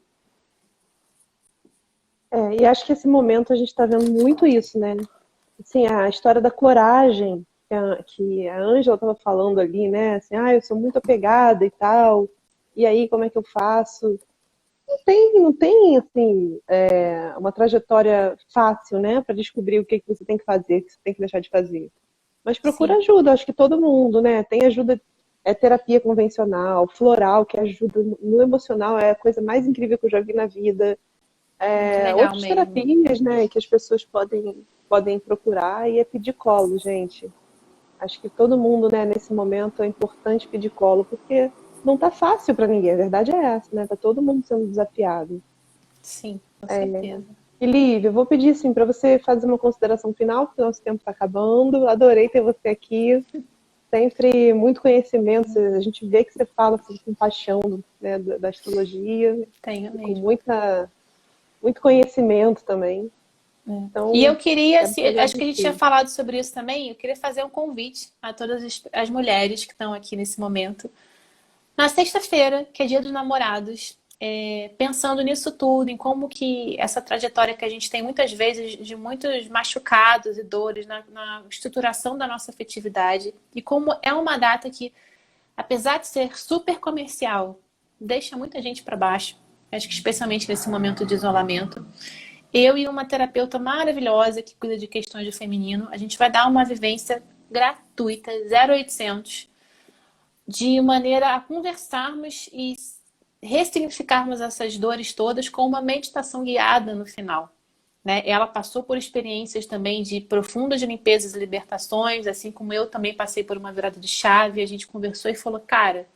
E acho que esse momento a gente está vendo muito isso, né? Assim, a história da coragem que a Ângela estava falando ali, né? Assim, eu sou muito apegada e tal. E aí, como é que eu faço? Não tem assim, uma trajetória fácil, né? Para descobrir o que você tem que fazer, o que você tem que deixar de fazer. Mas procura Sim. ajuda, acho que todo mundo, né? Tem ajuda, terapia convencional, floral, que ajuda no emocional, é a coisa mais incrível que eu já vi na vida. Muito legal Outras mesmo. terapias, né, que as pessoas podem procurar e é pedir colo, gente. Acho que todo mundo, né, nesse momento é importante pedir colo, porque não tá fácil para ninguém, a verdade é essa, né? Tá todo mundo sendo desafiado. Sim, com certeza. E Lívia, eu vou pedir assim para você fazer uma consideração final, porque o nosso tempo está acabando. Adorei ter você aqui. Sempre muito conhecimento, a gente vê que você fala assim, com paixão, né, da astrologia, Tenho com mesmo. muito conhecimento também. E Então, eu queria, quero assim, te acho que a gente tinha agradecer. falado sobre isso também, eu queria fazer um convite a todas as mulheres que estão aqui nesse momento. Na sexta-feira, que é Dia dos Namorados, pensando nisso tudo, em como que essa trajetória que a gente tem muitas vezes de muitos machucados e dores na estruturação da nossa afetividade, e como é uma data que, apesar de ser super comercial, deixa muita gente para baixo. Acho que especialmente nesse momento de isolamento. Eu e uma terapeuta maravilhosa que cuida de questões do feminino, a gente vai dar uma vivência gratuita, 0800, de maneira a conversarmos e ressignificarmos essas dores todas com uma meditação guiada no final. Né? Ela passou por experiências também de profundas limpezas e libertações, assim como eu também passei por uma virada de chave. A gente conversou e falou, cara,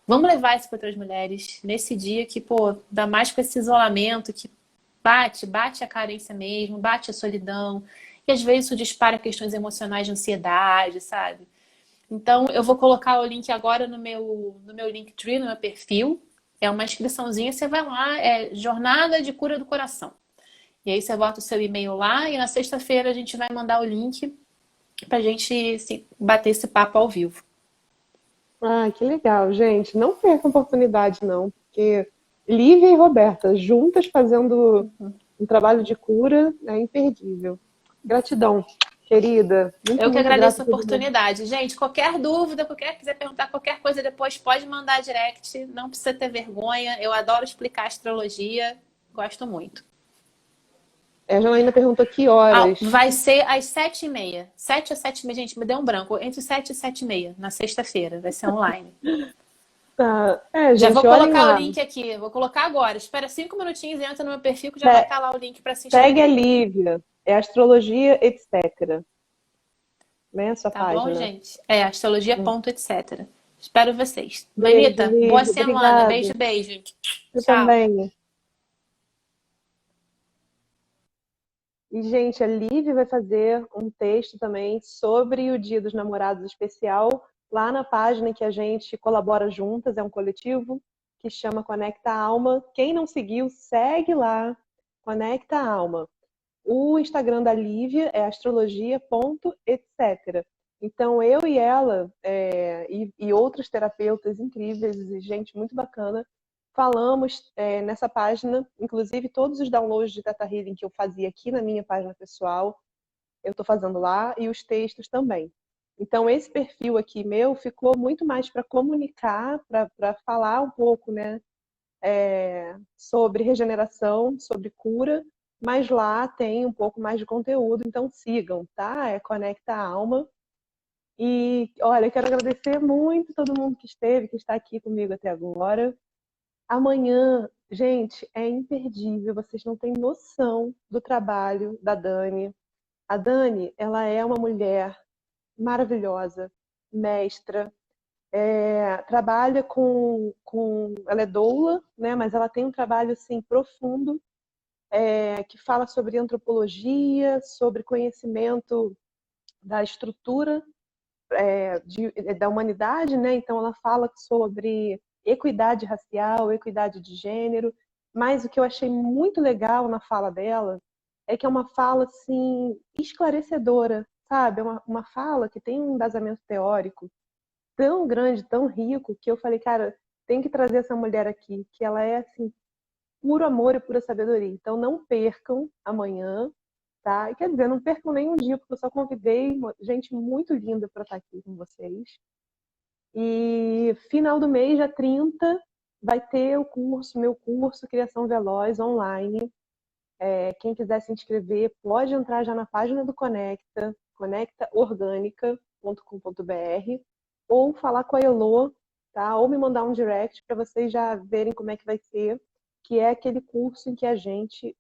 vamos levar isso para outras mulheres nesse dia que, pô, dá mais com esse isolamento que bate a carência mesmo, bate a solidão. E às vezes isso dispara questões emocionais de ansiedade, sabe? Então, eu vou colocar o link agora no meu Linktree, no meu perfil. É uma inscriçãozinha, você vai lá, é Jornada de Cura do Coração. E aí você bota o seu e-mail lá e na sexta-feira a gente vai mandar o link pra gente bater esse papo ao vivo. Ah, que legal, gente. Não perca a oportunidade, não, porque Lívia e Roberta, juntas fazendo um trabalho de cura, é imperdível. Gratidão, querida. Muito, Eu que muito grata agradeço a a todo mundo. oportunidade. Gente, qualquer dúvida, quiser perguntar qualquer coisa depois, pode mandar direct. Não precisa ter vergonha. Eu adoro explicar astrologia. Gosto muito. A Janaína perguntou que Ah, horas. vai ser às 7h30. 7 às 7h30, gente, me deu um branco. Entre 7 e 7h30, na sexta-feira. Vai ser online. Tá. É, Já vou gente, olhem colocar o lá. link aqui. Vou colocar agora. Espera 5 minutinhos e entra no meu perfil que já vai estar lá o link para se Segue a inscrever. Lívia. É astrologia, etc. Né? Sua Tá bom, página. gente? É astrologia.etc. Espero vocês. Beijo, Manita, boa Lívia. semana. Beijo, Obrigada. beijo. Eu Tchau. também. E, gente, a Lívia vai fazer um texto também sobre o Dia dos Namorados especial lá na página que a gente colabora juntas, é um coletivo que chama Conecta Alma. Quem não seguiu, segue lá, Conecta Alma. O Instagram da Lívia é astrologia.etc. Então, eu e ela, e outros terapeutas incríveis e gente muito bacana, falamos nessa página, inclusive todos os downloads de Teta Healing que eu fazia aqui na minha página pessoal, eu estou fazendo lá, e os textos também. Então, esse perfil aqui meu ficou muito mais para comunicar, para falar um pouco, né, sobre regeneração, sobre cura, mas lá tem um pouco mais de conteúdo, então sigam, tá? É Conecta a Alma. E olha, eu quero agradecer muito todo mundo que esteve, que está aqui comigo até agora. Amanhã, gente, é imperdível, vocês não têm noção do trabalho da Dani. A Dani, ela é uma mulher maravilhosa, mestra, trabalha ela é doula, né, mas ela tem um trabalho assim profundo, que fala sobre antropologia, sobre conhecimento da estrutura da humanidade, né? Então ela fala sobre equidade racial, equidade de gênero, mas o que eu achei muito legal na fala dela é que é uma fala assim esclarecedora, sabe? É uma fala que tem um embasamento teórico tão grande, tão rico, que eu falei, cara, tem que trazer essa mulher aqui, que ela é assim puro amor e pura sabedoria. Então não percam amanhã, tá? E quer dizer, não percam nenhum dia, porque eu só convidei gente muito linda para estar aqui com vocês. E final do mês, dia 30, vai ter o curso, meu curso Criação Veloz online. Quem quiser se inscrever, pode entrar já na página do Conecta, conectaorgânica.com.br, ou falar com a Elô, tá? Ou me mandar um direct para vocês já verem como é que vai ser, que é aquele curso em que a gente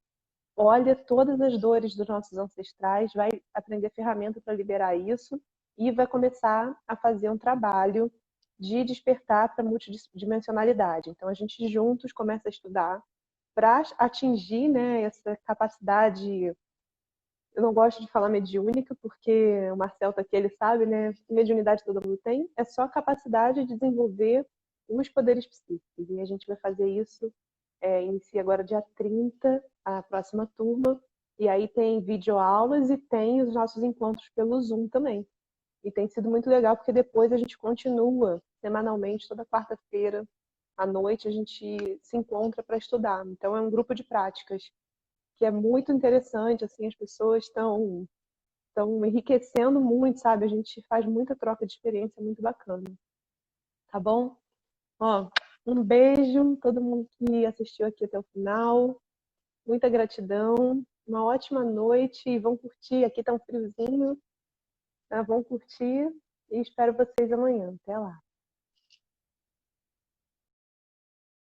olha todas as dores dos nossos ancestrais, vai aprender ferramenta para liberar isso e vai começar a fazer um trabalho de despertar para a multidimensionalidade. Então a gente juntos começa a estudar para atingir, né, essa capacidade. Eu não gosto de falar mediúnica, porque o Marcel tá aqui, ele sabe, né? Mediunidade todo mundo tem, é só a capacidade de desenvolver os poderes psíquicos. E a gente vai fazer isso, inicia agora dia 30, a próxima turma. E aí tem videoaulas e tem os nossos encontros pelo Zoom também. E tem sido muito legal, porque depois a gente continua semanalmente, toda quarta-feira, à noite a gente se encontra para estudar. Então é um grupo de práticas que é muito interessante, assim, as pessoas estão enriquecendo muito, sabe? A gente faz muita troca de experiência, muito bacana, tá bom? Ó, um beijo, todo mundo que assistiu aqui até o final. Muita gratidão, uma ótima noite e vão curtir. Aqui tá um friozinho, tá? Vão curtir e espero vocês amanhã. Até lá.